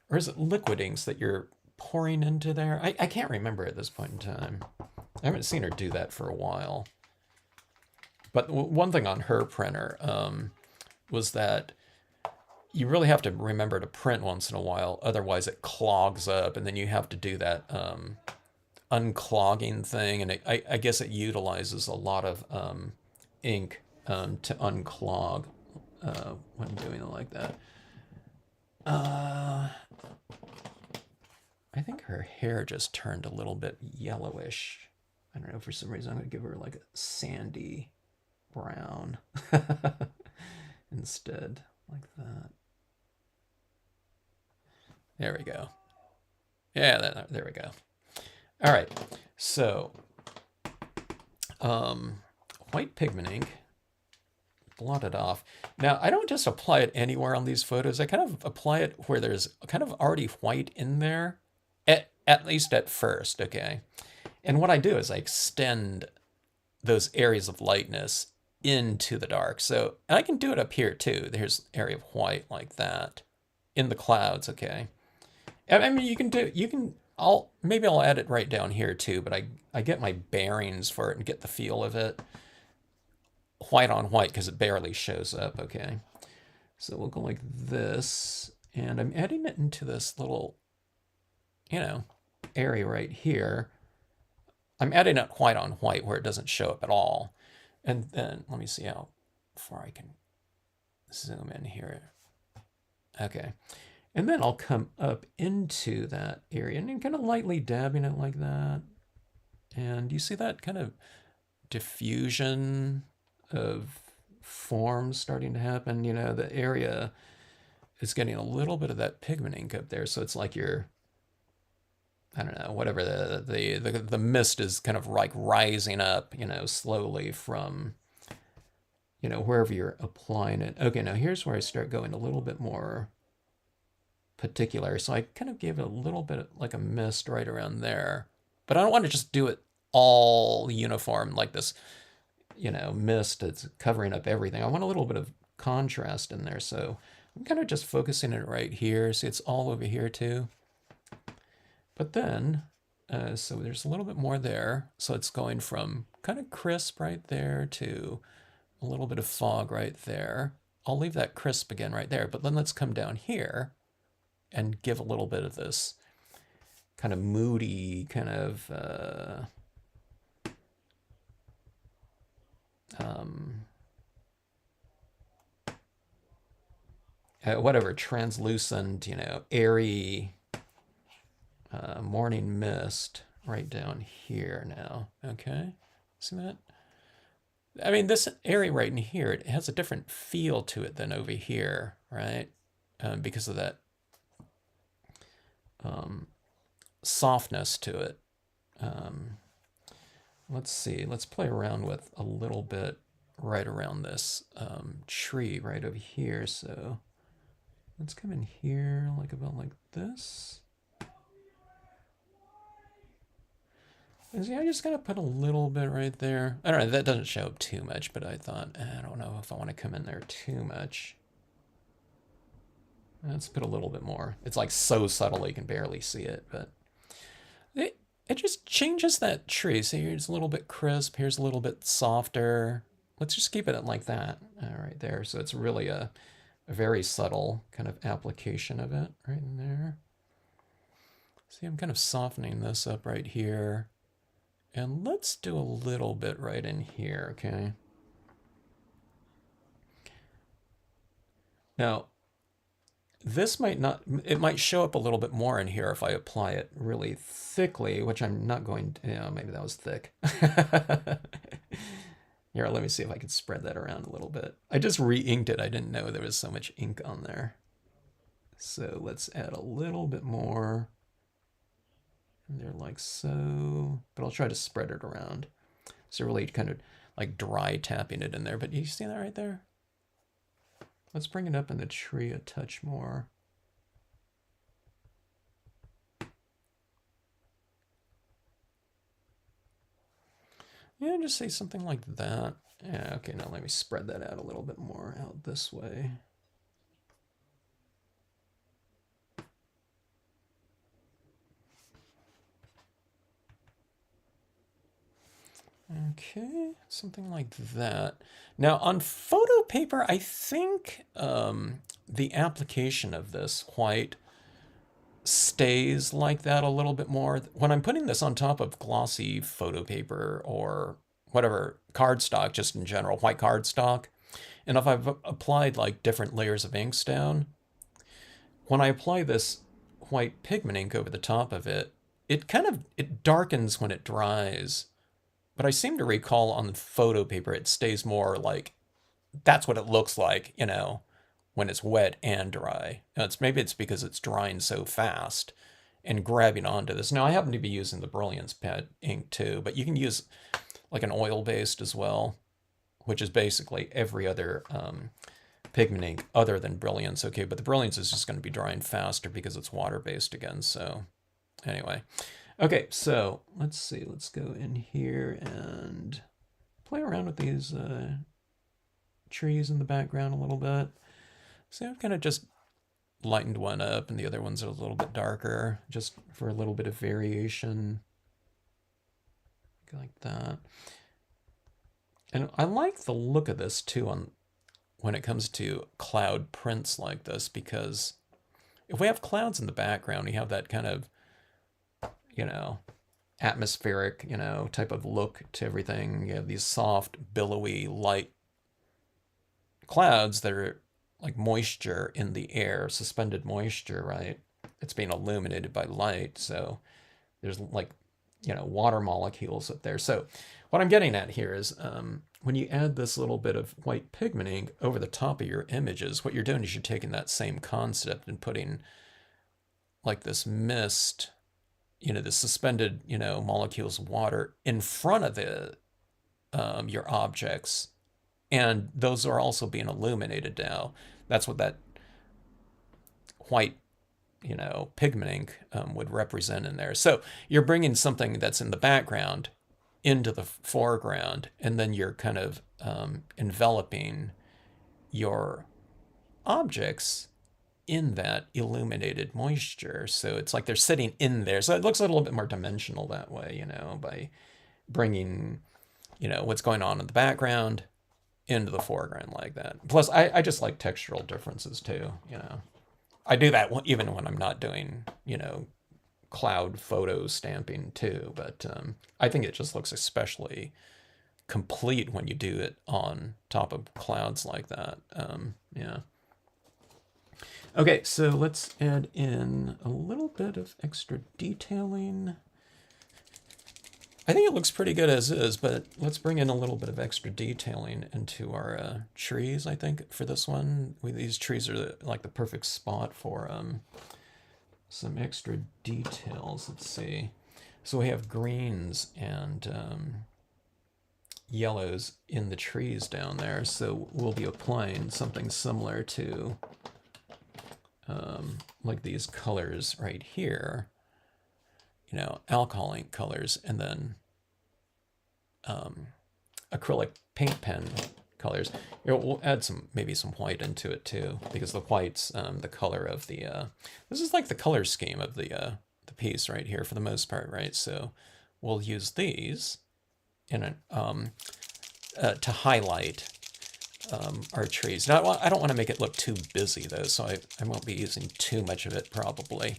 Or is it liquid inks that you're pouring into there? I can't remember at this point in time. I haven't seen her do that for a while. But one thing on her printer was that you really have to remember to print once in a while, otherwise it clogs up, and then you have to do that unclogging thing, and I guess it utilizes a lot of ink to unclog when doing it like that. I think her hair just turned a little bit yellowish. I don't know, for some reason I'm going to give her like a sandy brown instead, like that. There we go. Yeah, there we go. All right, so white pigment ink, blot it off. Now, I don't just apply it anywhere on these photos. I kind of apply it where there's kind of already white in there, at least at first, okay? And what I do is I extend those areas of lightness into the dark. So, and I can do it up here too. There's area of white like that in the clouds, okay? I mean, maybe I'll add it right down here too, but I get my bearings for it and get the feel of it. White on white because it barely shows up, okay? So we'll go like this, and I'm adding it into this little, area right here. I'm adding it white on white where it doesn't show up at all. And then, let me see how far I can zoom in here. Okay. And then I'll come up into that area and kind of lightly dabbing it like that. And you see that kind of diffusion of forms starting to happen? The area is getting a little bit of that pigment ink up there. So it's like I don't know, whatever the mist is kind of like rising up, slowly from, wherever you're applying it. Okay, now here's where I start going a little bit more particular. So I kind of gave it a little bit like a mist right around there, but I don't want to just do it all uniform like this, mist that's covering up everything. I want a little bit of contrast in there. So I'm kind of just focusing it right here. See, it's all over here too. But then, so there's a little bit more there. So it's going from kind of crisp right there to a little bit of fog right there. I'll leave that crisp again right there, but then let's come down here and give a little bit of this kind of moody kind of whatever, translucent, airy morning mist right down here now. Okay, see that? I mean, this area right in here, it has a different feel to it than over here, right? Because of that softness to it. Let's see, let's play around with a little bit right around this tree right over here. So let's come in here about like this. And see, I just gotta put a little bit right there. I don't know, that doesn't show up too much, but I thought, I don't know if I want to come in there too much. Let's put a little bit more. It's like so subtle you can barely see it, but it just changes that tree. See, here's a little bit crisp, here's a little bit softer. Let's just keep it like that, right there. So it's really a very subtle kind of application of it right in there. See, I'm kind of softening this up right here. And let's do a little bit right in here, okay? Now, this might not, it might show up a little bit more in here if I apply it really thickly, which I'm not going to, maybe that was thick. Here, let me see if I can spread that around a little bit. I just re-inked it. I didn't know there was so much ink on there. So let's add a little bit more. And they're like so, but I'll try to spread it around. So really kind of like dry tapping it in there, but you see that right there? Let's bring it up in the tree a touch more. Yeah, just say something like that. Yeah, okay, now let me spread that out a little bit more out this way. Okay, something like that. Now on photo paper, I think the application of this white stays like that a little bit more. When I'm putting this on top of glossy photo paper or whatever, cardstock, just in general, white cardstock, and if I've applied like different layers of inks down, when I apply this white pigment ink over the top of it, it darkens when it dries. But I seem to recall on the photo paper, it stays more like, that's what it looks like, when it's wet and dry. Maybe it's because it's drying so fast and grabbing onto this. Now I happen to be using the Brilliance Pad ink too, but you can use like an oil-based as well, which is basically every other pigment ink other than Brilliance. Okay, but the Brilliance is just going to be drying faster because it's water-based again. So anyway, okay, so let's see. Let's go in here and play around with these trees in the background a little bit. So I've kind of just lightened one up and the other ones are a little bit darker just for a little bit of variation. Like that. And I like the look of this too when it comes to cloud prints like this, because if we have clouds in the background, we have that kind of, atmospheric, type of look to everything. You have these soft, billowy, light clouds that are like moisture in the air, suspended moisture, right? It's being illuminated by light, so there's like, water molecules up there. So what I'm getting at here is when you add this little bit of white pigment ink over the top of your images, what you're doing is you're taking that same concept and putting like this mist, the suspended, molecules of water in front of the your objects. And those are also being illuminated now. That's what that white, pigment ink would represent in there. So you're bringing something that's in the background into the foreground, and then you're kind of enveloping your objects in that illuminated moisture. So it's like they're sitting in there. So it looks a little bit more dimensional that way, by bringing, what's going on in the background into the foreground like that. Plus, I just like textural differences too, I do that even when I'm not doing, cloud photo stamping too. But I think it just looks especially complete when you do it on top of clouds like that. Yeah. Okay, so let's add in a little bit of extra detailing. I think it looks pretty good as is, but let's bring in a little bit of extra detailing into our trees, I think, for this one. These trees are like the perfect spot for some extra details. Let's see. So we have greens and yellows in the trees down there, so we'll be applying something similar to like these colors right here. Alcohol ink colors, and then acrylic paint pen colors. We'll add maybe some white into it too, because the white's the color of the. This is like the color scheme of the piece right here for the most part, right? So we'll use these in to highlight our trees. Now I don't want to make it look too busy though, so I won't be using too much of it probably.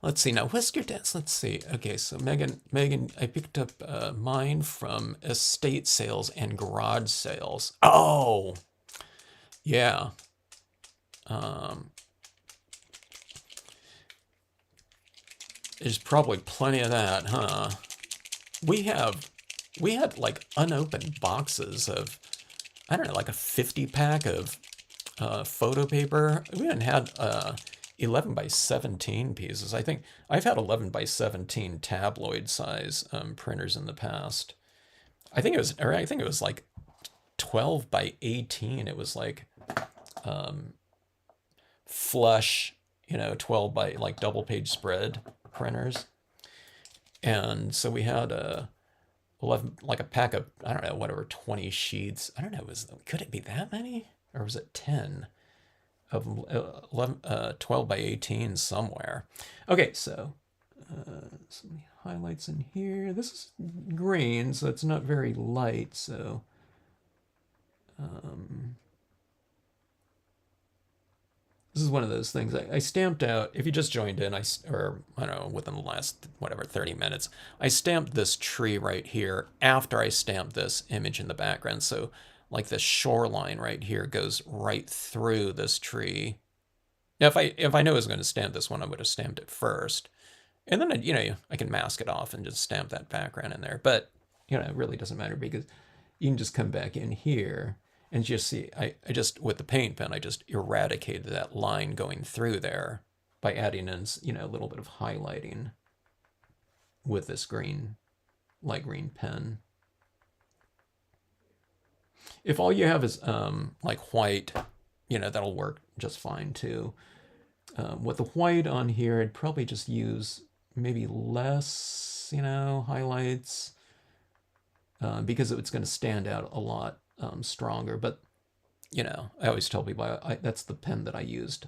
Let's see, now Whisker Dance, let's see. Okay, so Megan, I picked up mine from estate sales and garage sales. Oh, yeah. There's probably plenty of that, huh? We had like unopened boxes of, I don't know, like a 50-pack of photo paper. We hadn't had 11 by 17 pieces. I think I've had 11 by 17 tabloid size printers in the past. I think it was like 12 by 18. It was like flush, 12 by like double page spread printers. And so we had 11, like a pack of, I don't know, whatever, 20 sheets. I don't know, could it be that many? Or was it 10? Of 12 by 18 somewhere. Okay, so some highlights in here. This is green, so it's not very light. So this is one of those things I stamped out. If you just joined in, or I don't know, within the last, whatever, 30 minutes, I stamped this tree right here after I stamped this image in the background. So like this shoreline right here goes right through this tree. Now, if I knew I was going to stamp this one, I would have stamped it first. And then, I can mask it off and just stamp that background in there. But, it really doesn't matter because you can just come back in here And just see, I just, with the paint pen, I just eradicated that line going through there by adding in, a little bit of highlighting with this green, light green pen. If all you have is like white, that'll work just fine too. With the white on here, I'd probably just use maybe less, highlights, because it's going to stand out a lot stronger. But, I always tell people that's the pen that I used,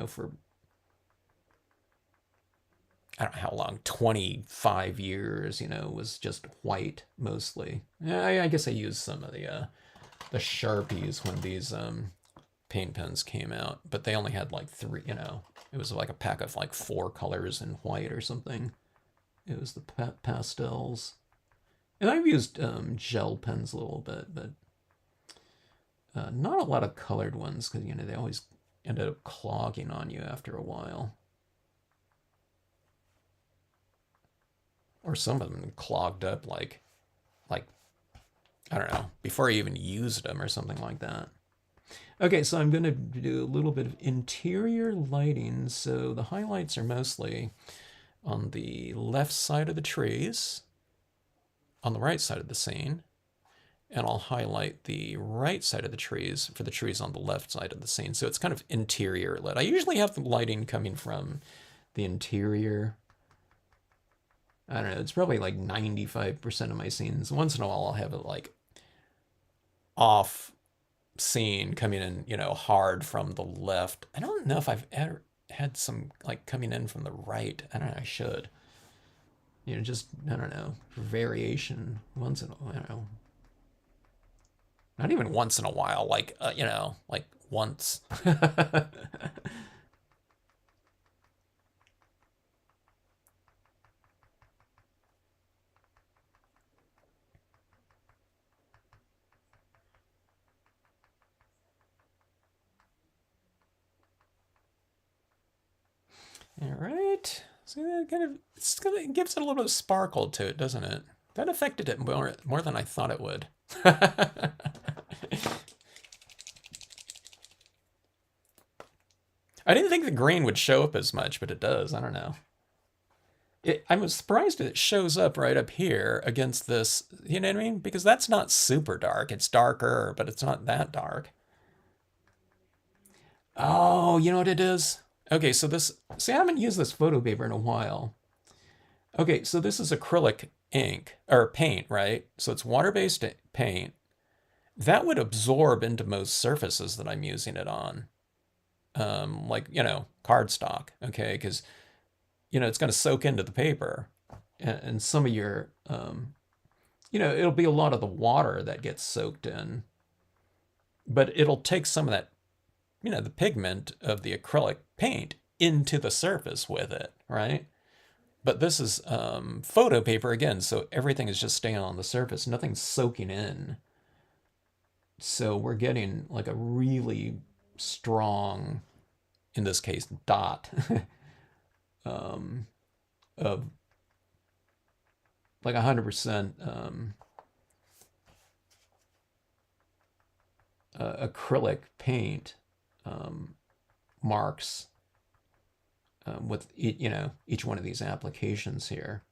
for, I don't know how long, 25 years, was just white mostly. I guess I used some of the Sharpies when these paint pens came out, but they only had like 3, it was like a pack of like 4 colors in white or something. It was the pastels. And I've used gel pens a little bit, but not a lot of colored ones because, they always ended up clogging on you after a while. Or some of them clogged up like, I don't know, before I even used them or something like that. Okay, so I'm going to do a little bit of interior lighting. So the highlights are mostly on the left side of the trees, on the right side of the scene, and I'll highlight the right side of the trees for the trees on the left side of the scene. So it's kind of interior lit. I usually have the lighting coming from the interior. I don't know, it's probably like 95% of my scenes. Once in a while I'll have it like off scene coming in, hard from the left. I don't know if I've ever had some like coming in from the right. I don't know, I should. Just, I don't know, variation once in a while, I don't know. Not even once in a while, like, like once. All right. So that kind of, it gives it a little bit of sparkle to it, doesn't it? That affected it more than I thought it would. I didn't think the green would show up as much, but it does. I don't know. I was surprised that it shows up right up here against this, you know what I mean? Because that's not super dark. It's darker, but it's not that dark. Oh, you know what it is? Okay, so see, I haven't used this photo paper in a while. Okay, so this is acrylic ink, or paint, right? So it's water-based paint. That would absorb into most surfaces that I'm using it on. Like, cardstock, okay? Because, it's going to soak into the paper. And some of your, it'll be a lot of the water that gets soaked in. But it'll take some of that, the pigment of the acrylic paint into the surface with it, right? But this is photo paper again, so everything is just staying on the surface. Nothing's soaking in. So we're getting like a really strong, in this case, dot of like 100% acrylic paint marks with each one of these applications here.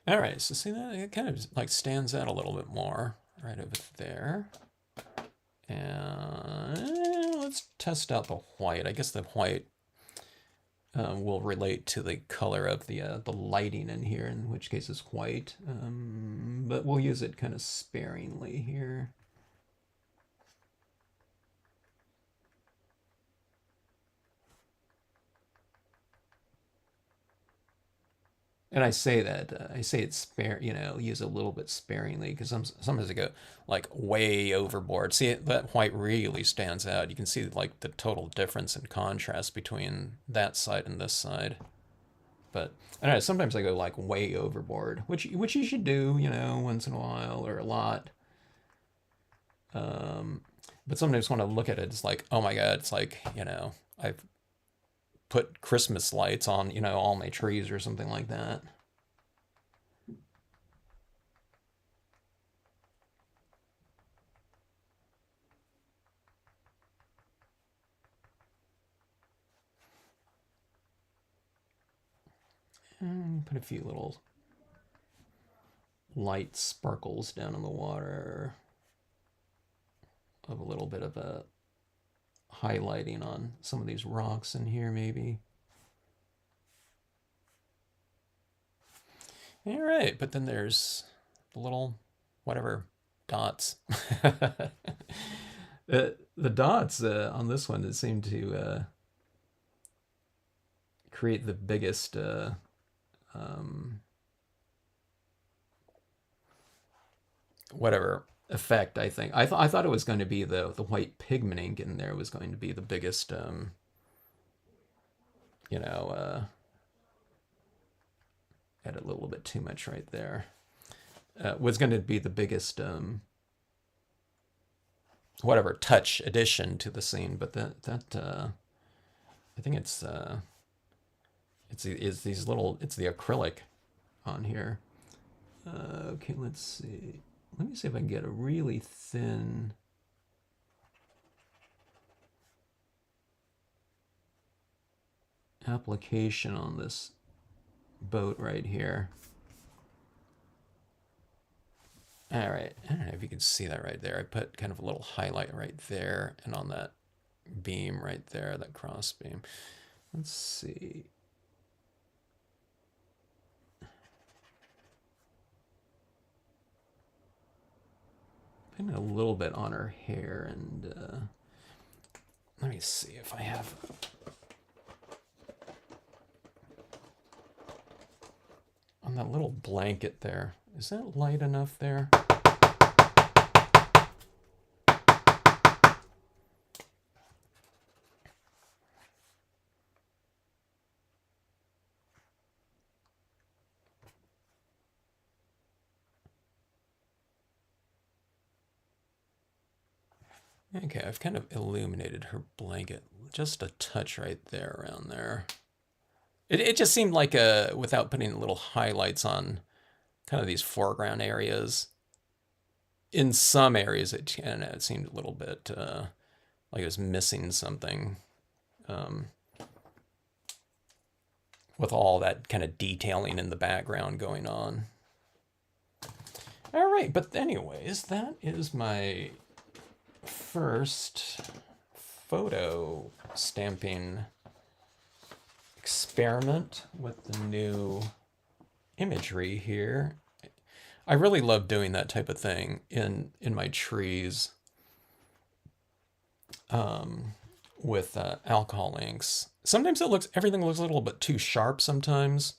All right, so see that it kind of like stands out a little bit more right over there. And let's test out the white. I guess the white will relate to the color of the lighting in here, in which case it's white. But we'll use it kind of sparingly here. And I say that, I say it's use a little bit sparingly because sometimes I go like way overboard. See, that white really stands out. You can see like the total difference in contrast between that side and this side. But I don't know, sometimes I go like way overboard, which you should do, once in a while or a lot. But sometimes when I look at it, it's like, oh my God, it's like, I've put Christmas lights on, you know, all my trees or something like that. And put a few little light sparkles down in the water of a little bit of a highlighting on some of these rocks in here, maybe. All right, but then there's the little whatever dots. The dots on this one that seem to create the biggest whatever effect. I think I thought it was going to be the white pigment ink in there was going to be the biggest you know, had a little bit too much right there. Was going to be the biggest whatever touch addition to the scene, but that I think it's these little, it's the acrylic on here. Okay, let's see. Let me see if I can get a really thin application on this boat right here. All right, I don't know if you can see that right there. I put kind of a little highlight right there and on that beam right there, that cross beam. Let's see. Putting a little bit on her hair, and let me see if I have on that little blanket there. Is that light enough there? Okay, I've kind of illuminated her blanket just a touch right there around there. It just seemed like without putting little highlights on kind of these foreground areas. In some areas, it seemed a little bit like it was missing something with all that kind of detailing in the background going on. All right, but anyways, that is my first photo stamping experiment with the new imagery here. I really love doing that type of thing in my trees with alcohol inks. Sometimes everything looks a little bit too sharp sometimes.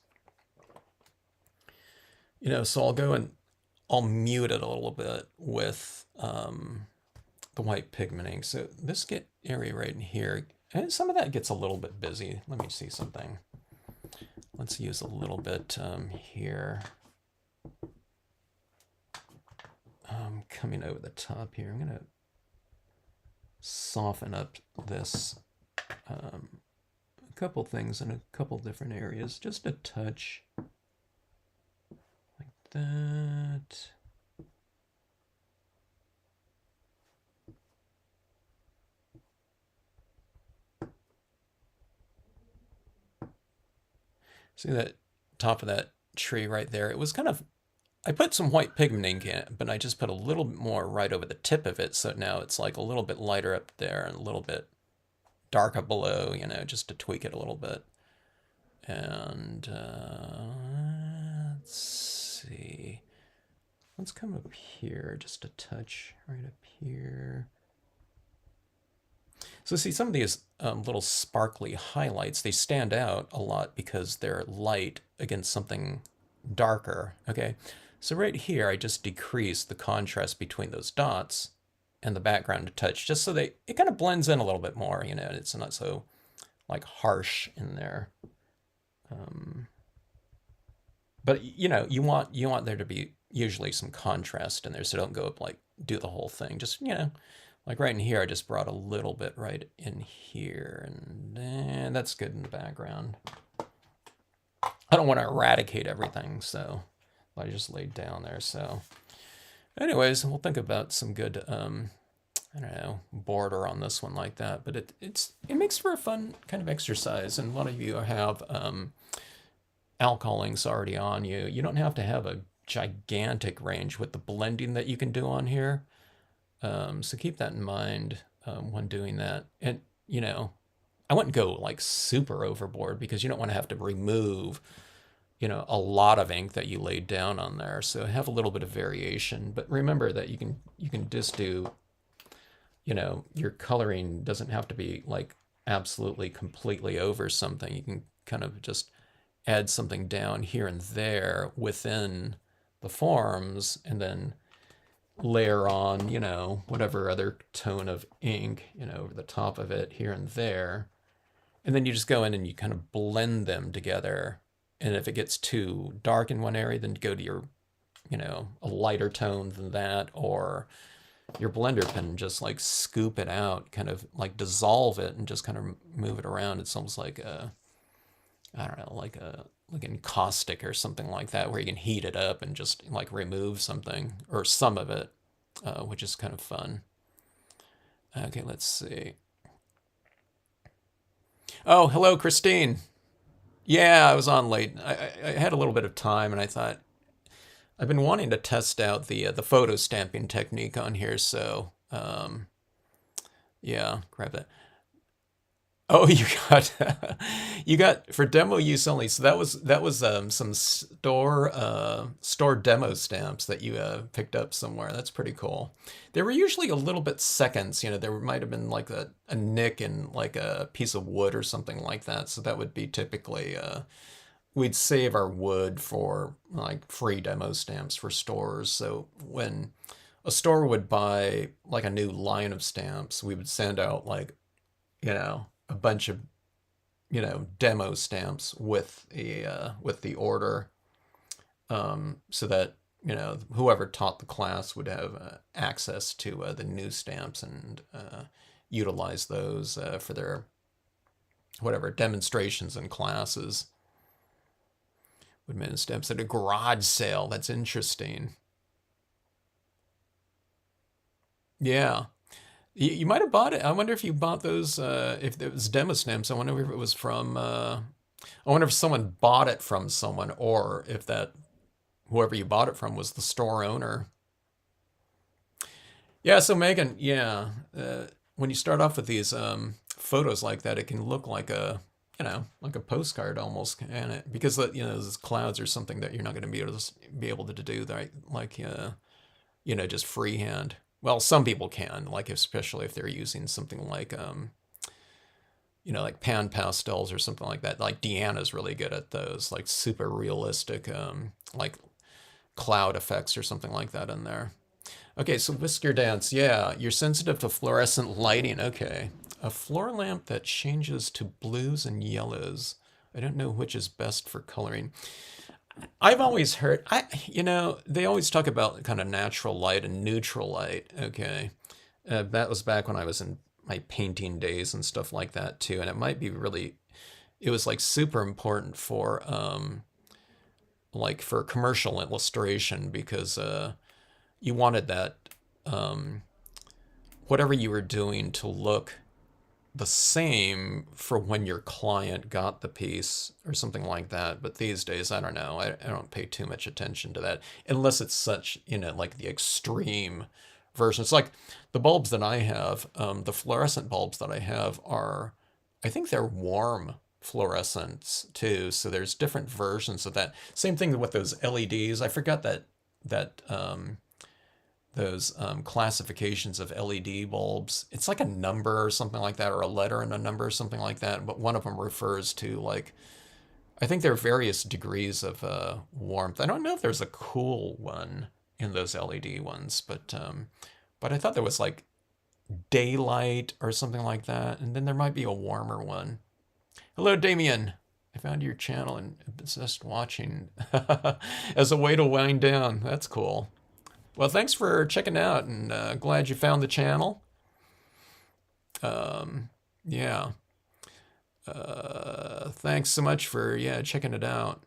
You know, so I'll go and I'll mute it a little bit with the white pigment ink. So this area right in here, and some of that gets a little bit busy. Let me see something. Let's use a little bit here. Coming over the top here, I'm going to soften up this a couple things in a couple different areas, just a touch like that. See that top of that tree right there? It was kind of, I put some white pigment ink in it, but I just put a little bit more right over the tip of it, so now it's like a little bit lighter up there and a little bit darker below, you know, just to tweak it a little bit. And let's see. Let's come up here just a touch, right up here. So see, some of these little sparkly highlights, they stand out a lot because they're light against something darker, okay? So right here, I just decrease the contrast between those dots and the background a touch, just so it kind of blends in a little bit more, you know, and it's not so like harsh in there. But you know, you want there to be usually some contrast in there, so don't go up like do the whole thing. Just, you know, Like right in here, I just brought a little bit right in here, and that's good in the background. I don't want to eradicate everything, so I just laid down there. So anyways, we'll think about some good, I don't know, border on this one like that. But it makes for a fun kind of exercise. And a lot of you have alcohol inks already on you. You don't have to have a gigantic range with the blending that you can do on here. So keep that in mind when doing that. And, you know, I wouldn't go like super overboard because you don't want to have to remove, you know, a lot of ink that you laid down on there. So have a little bit of variation, but remember that you can just do, you know, your coloring doesn't have to be like absolutely completely over something. You can kind of just add something down here and there within the forms and then layer on, you know, whatever other tone of ink, you know, over the top of it here and there. And then you just go in and you kind of blend them together. And if it gets too dark in one area, then go to your, you know, a lighter tone than that, or your blender pen, just like scoop it out, kind of like dissolve it and just kind of move it around. It's almost like a, I don't know, like an caustic or something like that, where you can heat it up and just like remove something or some of it, which is kind of fun. Okay, let's see. Oh, hello, Christine. Yeah, I was on late. I had a little bit of time, and I thought I've been wanting to test out the photo stamping technique on here. So yeah, grab that. Oh, you got you got for demo use only. So that was some store demo stamps that you picked up somewhere. That's pretty cool. They were usually a little bit seconds. You know, there might have been like a nick in like a piece of wood or something like that. So that would be typically we'd save our wood for like free demo stamps for stores. So when a store would buy like a new line of stamps, we would send out like, you know, a bunch of, you know, demo stamps with the order, so that, you know, whoever taught the class would have access to the new stamps and utilize those for their whatever demonstrations and classes. Would mint stamps at a garage sale. That's interesting. Yeah. You might have bought it. I wonder if you bought those, if it was demo stamps. I wonder if it was from, I wonder if someone bought it from someone, or if that, whoever you bought it from was the store owner. Yeah, so Megan, yeah, when you start off with these photos like that, it can look like a, you know, like a postcard almost, can it? Because, you know, those clouds are something that you're not going to be able to do, that, like, you know, just freehand. Well, some people can, like especially if they're using something like, you know, like pan pastels or something like that. Like Deanna's really good at those, like super realistic, like cloud effects or something like that in there. Okay, so whisker dance. Yeah, you're sensitive to fluorescent lighting. Okay, a floor lamp that changes to blues and yellows. I don't know which is best for coloring. I've always heard, you know, they always talk about kind of natural light and neutral light. Okay. That was back when I was in my painting days and stuff like that too. And it might be really, it was like super important for, like for commercial illustration, because, you wanted that, whatever you were doing to look the same for when your client got the piece or something like that. But these days, I don't know. I don't pay too much attention to that unless it's such, you know, like the extreme version. It's like the bulbs that I have, the fluorescent bulbs that I have are, I think they're warm fluorescents too. So there's different versions of that. Same thing with those LEDs. I forgot that those classifications of LED bulbs. It's like a number or something like that, or a letter and a number or something like that. But one of them refers to, like, I think there are various degrees of warmth. I don't know if there's a cool one in those LED ones, but I thought there was like daylight or something like that, and then there might be a warmer one. Hello, Damien. I found your channel and just watching as a way to wind down. That's cool. Well, thanks for checking out, and glad you found the channel. Yeah. Thanks so much for checking it out.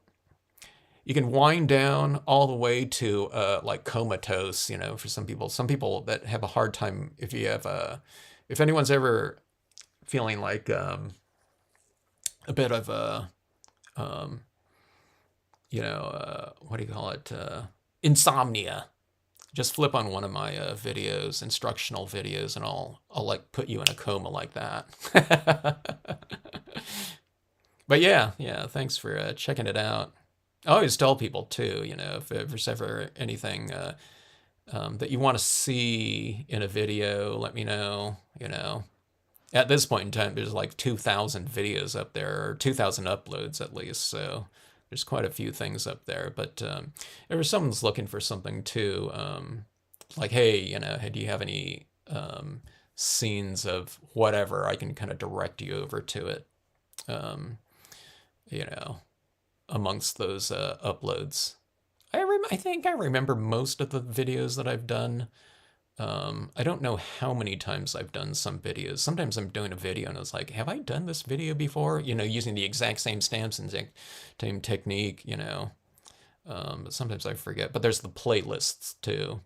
You can wind down all the way to like comatose, for some people. Some people that have a hard time if you have if anyone's ever feeling like a bit of a what do you call it? Insomnia. Just flip on one of my videos, instructional videos, and I'll like put you in a coma like that. But yeah, thanks for checking it out. I always tell people too, if there's ever anything that you want to see in a video, let me know. At this point in time, there's like 2,000 videos up there, or 2,000 uploads at least. So there's quite a few things up there. But if someone's looking for something too, like, hey, do you have any scenes of whatever, I can kind of direct you over to it, you know, amongst those uploads. I think I remember most of the videos that I've done. I don't know how many times I've done some videos. Sometimes I'm doing a video and it's like, have I done this video before? Using the exact same stamps and same technique, but sometimes I forget. But there's the playlists too.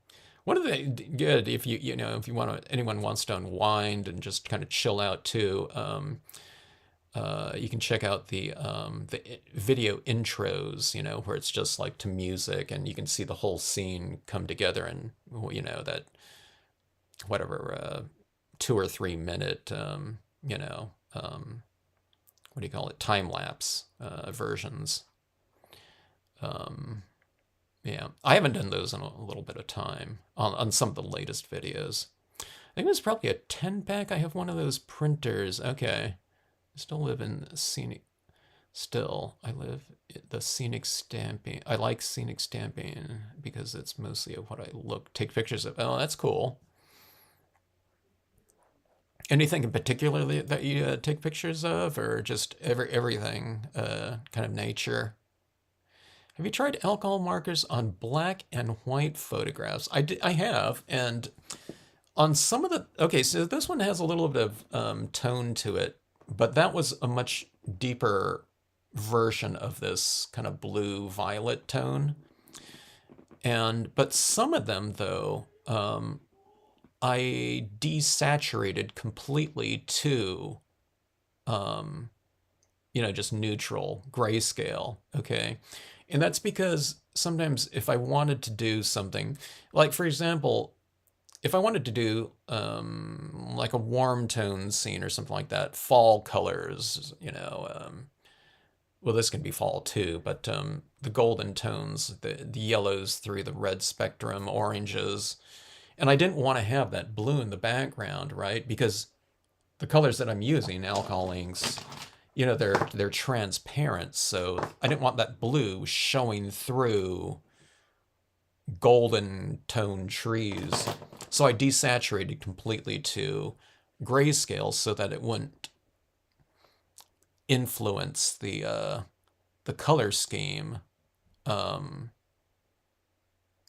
One of the good, if if you want to, anyone wants to unwind and just kind of chill out too, you can check out the video intros, where it's just like to music and you can see the whole scene come together, and that whatever 2 or 3 minute what do you call it, time lapse versions. Yeah, I haven't done those in a little bit of time on some of the latest videos. I think it was probably a 10 pack. I have one of those printers. Okay. I still live in scenic. Still, I live the scenic stamping. I like scenic stamping because it's mostly of what I take pictures of. Oh, that's cool. Anything in particular that you take pictures of, or just everything, kind of nature? Have you tried alcohol markers on black and white photographs? I have, and on some of the, okay, so this one has a little bit of tone to it, but that was a much deeper version of this kind of blue violet tone. But some of them though, I desaturated completely to, just neutral grayscale. Okay. And that's because sometimes if I wanted to do something, like for example, if I wanted to do like a warm tone scene or something like that, fall colors, well, this can be fall too, but the golden tones, the yellows through the red spectrum, oranges, and I didn't want to have that blue in the background, right? Because the colors that I'm using, alcohol inks, they're transparent, so I didn't want that blue showing through golden tone trees. So I desaturated completely to grayscale so that it wouldn't influence the color scheme, that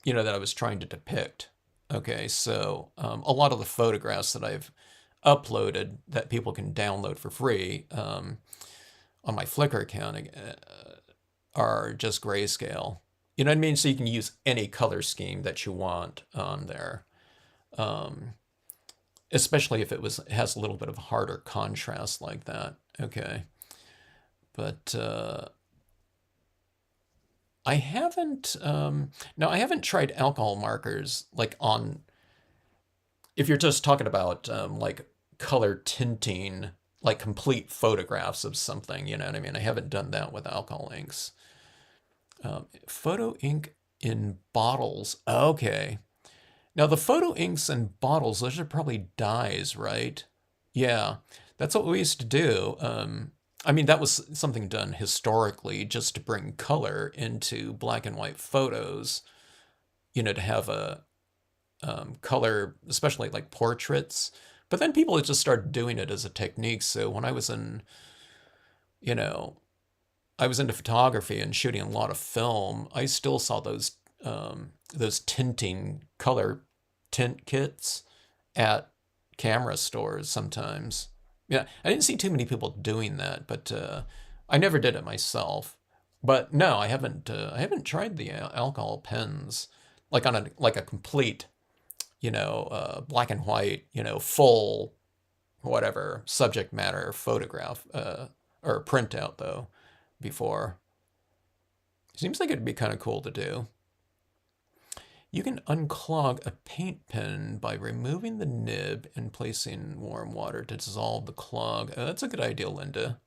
I was trying to depict. Okay, so a lot of the photographs that I've uploaded that people can download for free on my Flickr account are just grayscale. You know what I mean? So you can use any color scheme that you want on there, especially if it has a little bit of harder contrast like that. Okay, but I haven't. No, I haven't tried alcohol markers like on. If you're just talking about like color tinting, like complete photographs of something, you know what I mean? I haven't done that with alcohol inks. Photo ink in bottles. Okay. Now the photo inks in bottles, those are probably dyes, right? Yeah, that's what we used to do. I mean, that was something done historically just to bring color into black and white photos, to have a color, especially like portraits. But then people just started doing it as a technique. So when I was you know, I was into photography and shooting a lot of film, I still saw those tinting color tint kits at camera stores sometimes. Yeah, I didn't see too many people doing that, but I never did it myself. But no, I haven't. I haven't tried the alcohol pens like on a complete, black and white, full whatever subject matter photograph or printout though before. Seems like it'd be kind of cool to do. You can unclog a paint pen by removing the nib and placing warm water to dissolve the clog. That's a good idea, Linda.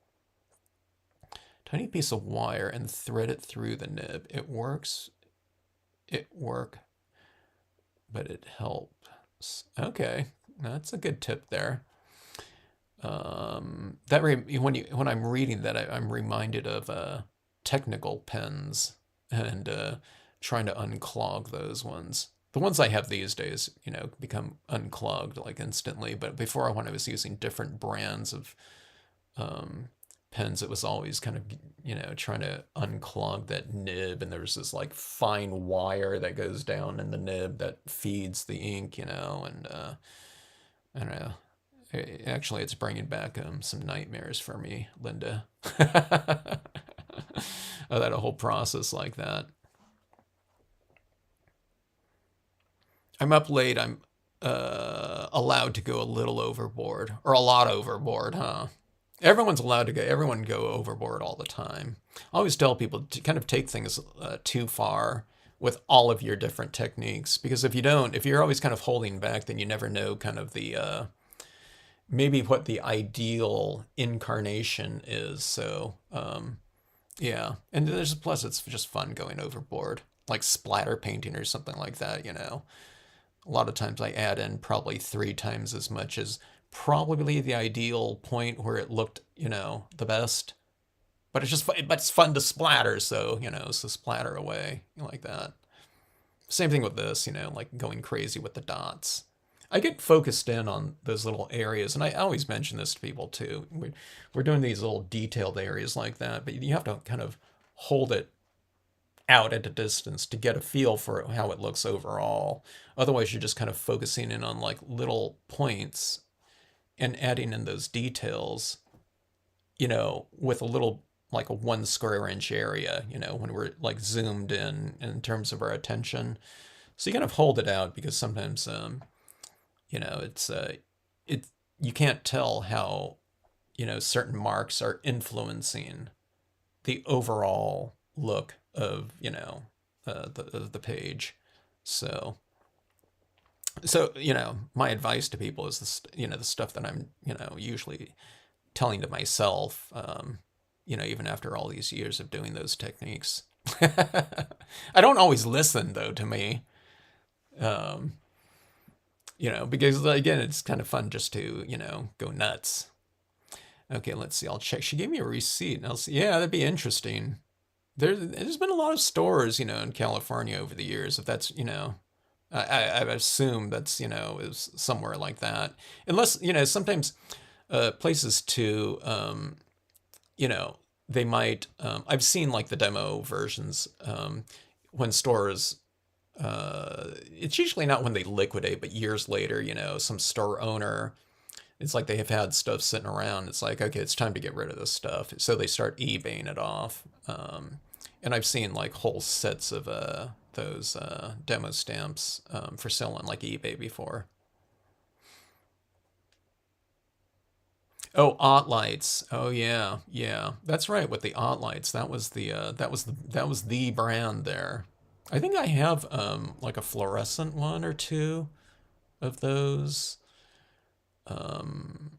Tiny piece of wire and thread it through the nib. It works. It work, but it helps. Okay, that's a good tip there. When I'm reading that, I'm reminded of technical pens and trying to unclog those ones. The ones I have these days, become unclogged like instantly. But before, when I was using different brands of pens, it was always kind of, trying to unclog that nib. And there's this like fine wire that goes down in the nib that feeds the ink, and I don't know. Actually, it's bringing back some nightmares for me, Linda. Oh, that whole process like that. I'm up late. I'm allowed to go a little overboard, or a lot overboard, huh? Everyone's allowed to go. Everyone go overboard all the time. I always tell people to kind of take things too far with all of your different techniques, because if you don't, if you're always kind of holding back, then you never know kind of the maybe what the ideal incarnation is. So yeah, and there's plus it's just fun going overboard, like splatter painting or something like that. A lot of times I add in probably 3 times as much as probably the ideal point where it looked, the best. But it's fun to splatter, so so splatter away like that. Same thing with this, like going crazy with the dots. I get focused in on those little areas, and I always mention this to people too. We're doing these little detailed areas like that, but you have to kind of hold it out at a distance to get a feel for how it looks overall. Otherwise, you're just kind of focusing in on like little points and adding in those details, with a little like a 1 square inch area, when we're like zoomed in terms of our attention. So you kind of hold it out because sometimes, it's you can't tell how, certain marks are influencing the overall look of, the page. So, my advice to people is this, the stuff that I'm, usually telling to myself, even after all these years of doing those techniques. I don't always listen though to me, because again, it's kind of fun just to, go nuts. Okay, let's see. I'll check. She gave me a receipt. And I'll see. Yeah, that'd be interesting. There's been a lot of stores, in California over the years. If that's, I assume that's, is somewhere like that. Unless, sometimes places to, they might, I've seen like the demo versions when stores, it's usually not when they liquidate, but years later, some store owner, it's like they have had stuff sitting around. It's like, okay, it's time to get rid of this stuff. So they start eBaying it off. And I've seen like whole sets of those demo stamps for sale on like eBay before. Oh, Lights. Oh yeah, yeah. That's right. With the Lights, that was the brand there. I think I have like a fluorescent one or two of those. Um,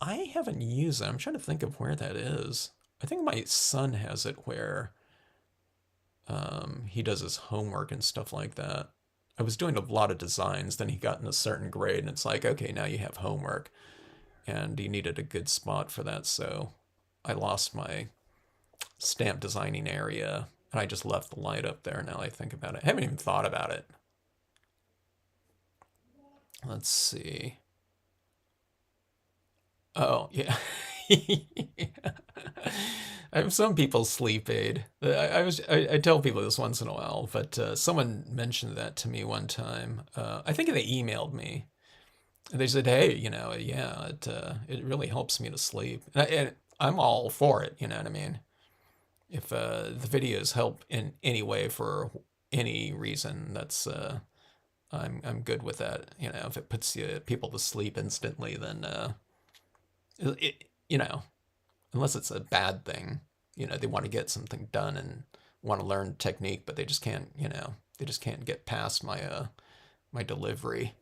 I haven't used it. I'm trying to think of where that is. I think my son has it where he does his homework and stuff like that. I was doing a lot of designs, then he got in a certain grade, and it's like, okay, now you have homework. And he needed a good spot for that, so I lost my stamp designing area, and I just left the light up there now I think about it. I haven't even thought about it. Let's see. Oh, yeah. I have some people's sleep aid. I tell people this once in a while, but someone mentioned that to me one time. I think they emailed me, And they said, hey, yeah, it really helps me to sleep. And I'm all for it, you know what I mean? If the videos help in any way for any reason, I'm good with that. If it puts people to sleep instantly, then it, unless it's a bad thing, they want to get something done and want to learn technique, but they just can't, they just can't get past my delivery.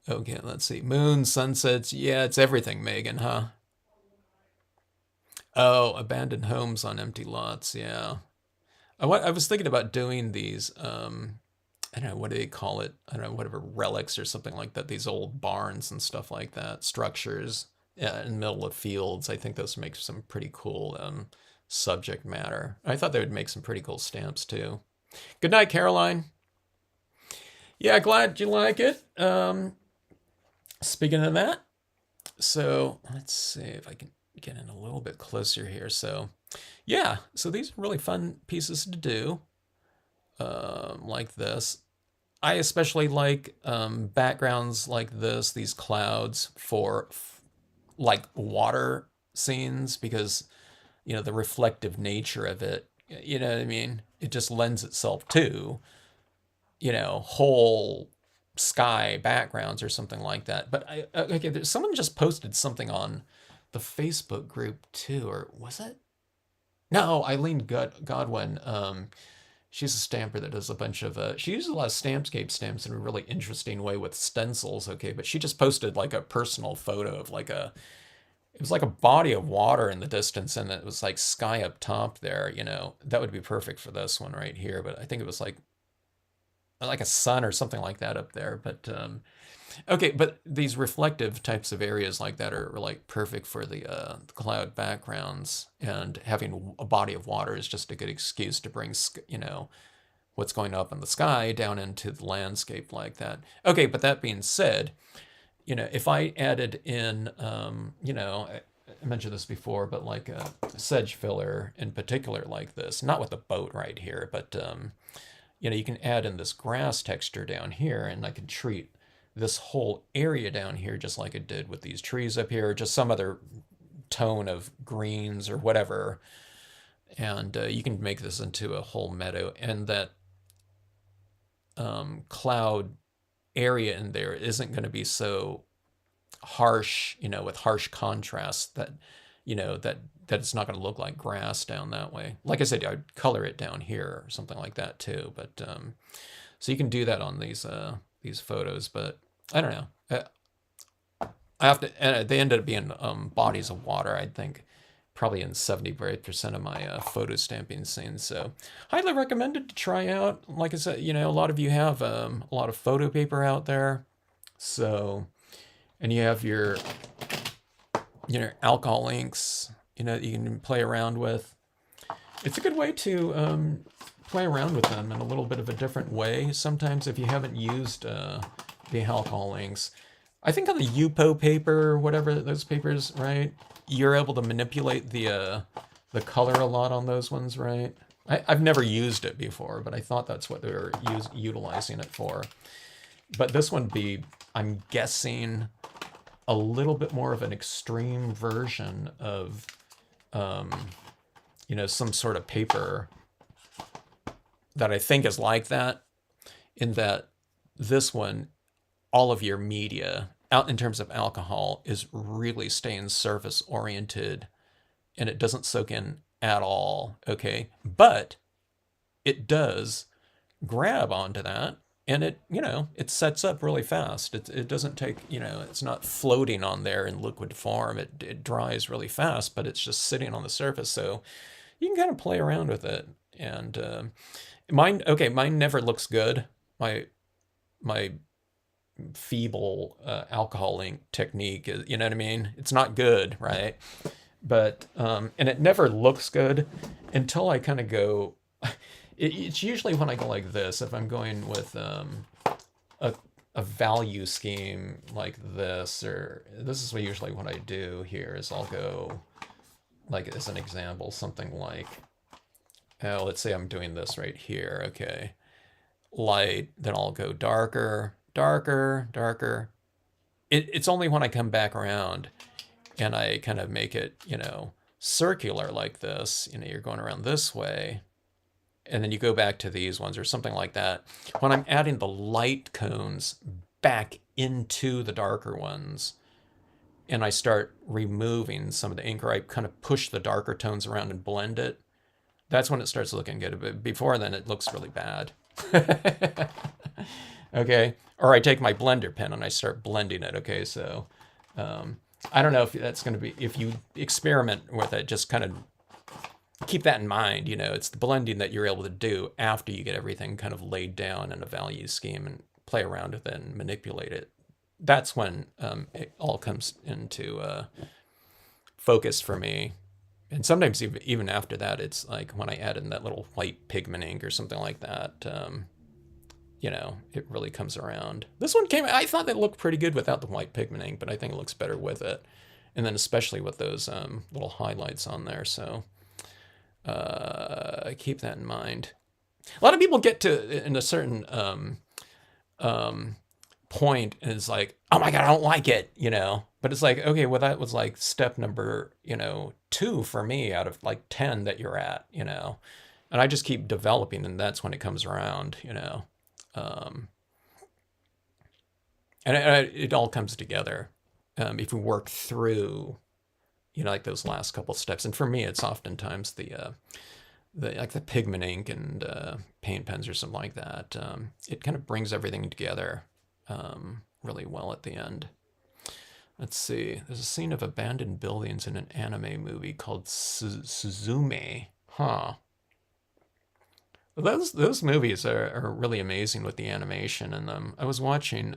Okay, let's see. Moon, sunsets. Yeah, it's everything, Megan, huh? Oh, abandoned homes on empty lots. Yeah. I was thinking about doing these, I don't know, what do they call it? I don't know, whatever, relics or something like that. These old barns and stuff like that, structures in the middle of fields. I think those make some pretty cool subject matter. I thought they would make some pretty cool stamps too. Good night, Caroline. Yeah, glad you like it. Speaking of that, so let's see if I can get in a little bit closer here. So, yeah, so these are really fun pieces to do, like this. I especially like backgrounds like this, these clouds for like water scenes because, the reflective nature of it, you know what I mean? It just lends itself to, whole sky backgrounds or something like that. But okay, someone just posted something on the Facebook group too, or was it? No, Eileen Godwin. She's a stamper that does a bunch of. She uses a lot of Stampscape stamps in a really interesting way with stencils. Okay, but she just posted like a personal photo of like a. It was like a body of water in the distance, and it was like sky up top there. That would be perfect for this one right here. But I think it was like a sun or something like that up there. But okay, but these reflective types of areas like that are like perfect for the cloud backgrounds, and having a body of water is just a good excuse to bring what's going up in the sky down into the landscape like that. Okay, but that being said, if I added in, I mentioned this before, but like a sedge filler in particular like this, not with the boat right here, but you can add in this grass texture down here, and I can treat this whole area down here just like it did with these trees up here, just some other tone of greens or whatever. And you can make this into a whole meadow, and that cloud area in there isn't going to be so harsh, with harsh contrast that, that it's not going to look like grass down that way. Like I said, I'd color it down here or something like that too. But so you can do that on these photos, but I don't know. I have to. They ended up being bodies of water. I think probably in 70% of my photo stamping scenes. So highly recommended to try out. Like I said, a lot of you have a lot of photo paper out there. So, and you have your alcohol inks, that you can play around with. It's a good way to play around with them in a little bit of a different way. Sometimes if you haven't used the alcohol inks, I think on the Yupo paper, whatever those papers, right? You're able to manipulate the color a lot on those ones, right? I've never used it before, but I thought that's what they were utilizing it for. But this one be, I'm guessing, a little bit more of an extreme version of, some sort of paper that I think is like that, in that this one, all of your media out in terms of alcohol is really staying surface oriented, and it doesn't soak in at all. Okay. But it does grab onto that, and it sets up really fast. It doesn't take, it's not floating on there in liquid form. It dries really fast, but it's just sitting on the surface. So you can kind of play around with it. And mine never looks good. My feeble alcohol ink technique is, you know what I mean? It's not good, right? But and it never looks good until I kind of go. It's usually when I go like this. If I'm going with a value scheme like this, or this is usually what I do here, is I'll go like, as an example, something like, let's say I'm doing this right here. Okay. light, then I'll go darker, darker, darker. It's only when I come back around and I kind of make it, circular like this, you're going around this way, and then you go back to these ones or something like that. When I'm adding the light cones back into the darker ones, and I start removing some of the ink, or I kind of push the darker tones around and blend it, that's when it starts looking good. But before then, it looks really bad. Okay. Or I take my blender pen and I start blending it. Okay. So I don't know if that's going to be, if you experiment with it, just kind of keep that in mind. It's the blending that you're able to do after you get everything kind of laid down in a value scheme and play around with it and manipulate it. That's when it all comes into focus for me. And sometimes even after that, it's like when I add in that little white pigment ink or something like that, it really comes around. This one I thought it looked pretty good without the white pigment ink, but I think it looks better with it. And then especially with those little highlights on there. So keep that in mind. A lot of people get to in a certain point and it's like, oh my God, I don't like it, But it's like, okay, well, that was like step number, 2 for me out of like 10 that you're at, And I just keep developing, and that's when it comes around, And it all comes together if we work through, like those last couple steps. And for me, it's oftentimes the like the pigment ink and paint pens or something like that. It kind of brings everything together really well at the end. Let's see. There's a scene of abandoned buildings in an anime movie called Suzume. Huh. Those movies are really amazing with the animation in them. I was watching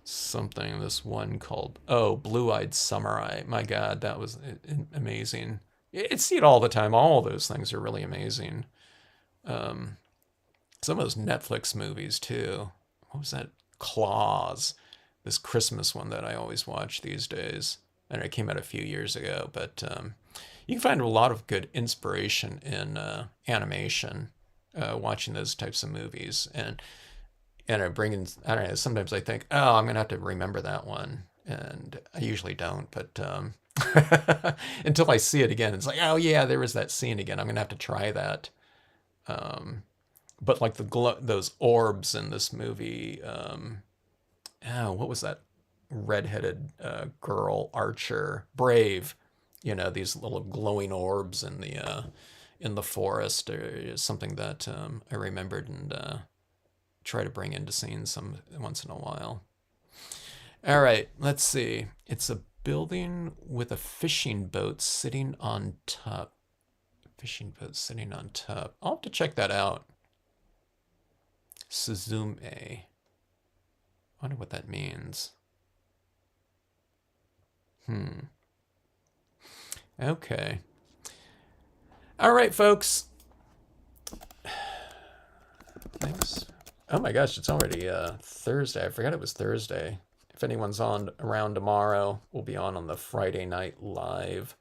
this one called Blue-Eyed Samurai. My God, that was amazing. I see it all the time. All those things are really amazing. Some of those Netflix movies too. What was that? Claws. This Christmas one that I always watch these days. And it came out a few years ago, but you can find a lot of good inspiration in animation, watching those types of movies, and bringing. I don't know. Sometimes I think, oh, I'm gonna have to remember that one, and I usually don't. But until I see it again, it's like, oh yeah, there was that scene again. I'm gonna have to try that. But like those orbs in this movie. What was that redheaded girl archer? Brave. These little glowing orbs in the forest or something that I remembered and try to bring into scenes once in a while. All right, let's see. It's a building with a fishing boat sitting on top. Fishing boat sitting on top. I'll have to check that out. Suzume. I wonder what that means. Okay. All right, folks. Thanks. Oh my gosh, it's already Thursday. I forgot it was Thursday. If anyone's around tomorrow, we'll be on the Friday night live.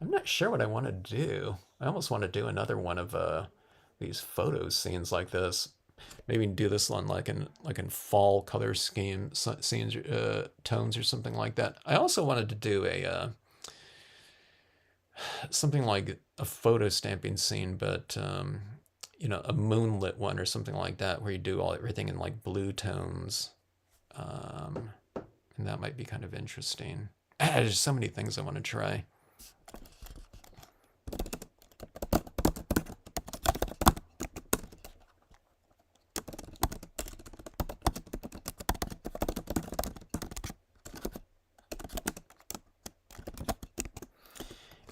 I'm not sure what I want to do. I almost want to do another one of these photo scenes like this. Maybe do this one like in fall color scheme scenes, tones or something like that. I also wanted to do a something like a photo stamping scene, but a moonlit one or something like that, where you do everything in like blue tones, and that might be kind of interesting. There's so many things I want to try.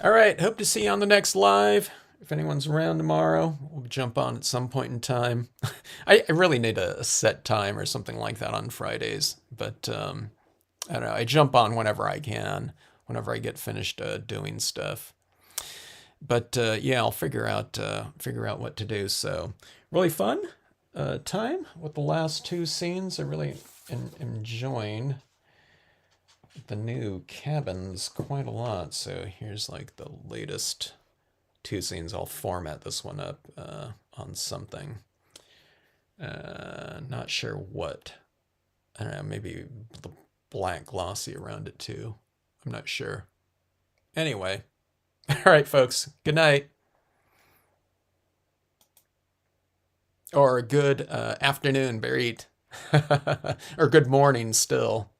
All right, hope to see you on the next live. If anyone's around tomorrow, we'll jump on at some point in time. I really need a set time or something like that on Fridays, but I don't know. I jump on whenever I can, whenever I get finished doing stuff. But yeah, I'll figure out what to do. So really fun time with the last two scenes. I really am enjoying the new cabins quite a lot. So here's like the latest two scenes. I'll format this one up on something. Not sure what. I don't know, maybe the black glossy around it too. I'm not sure. Anyway, all right, folks, good night. Or good afternoon, Berit. Or good morning still.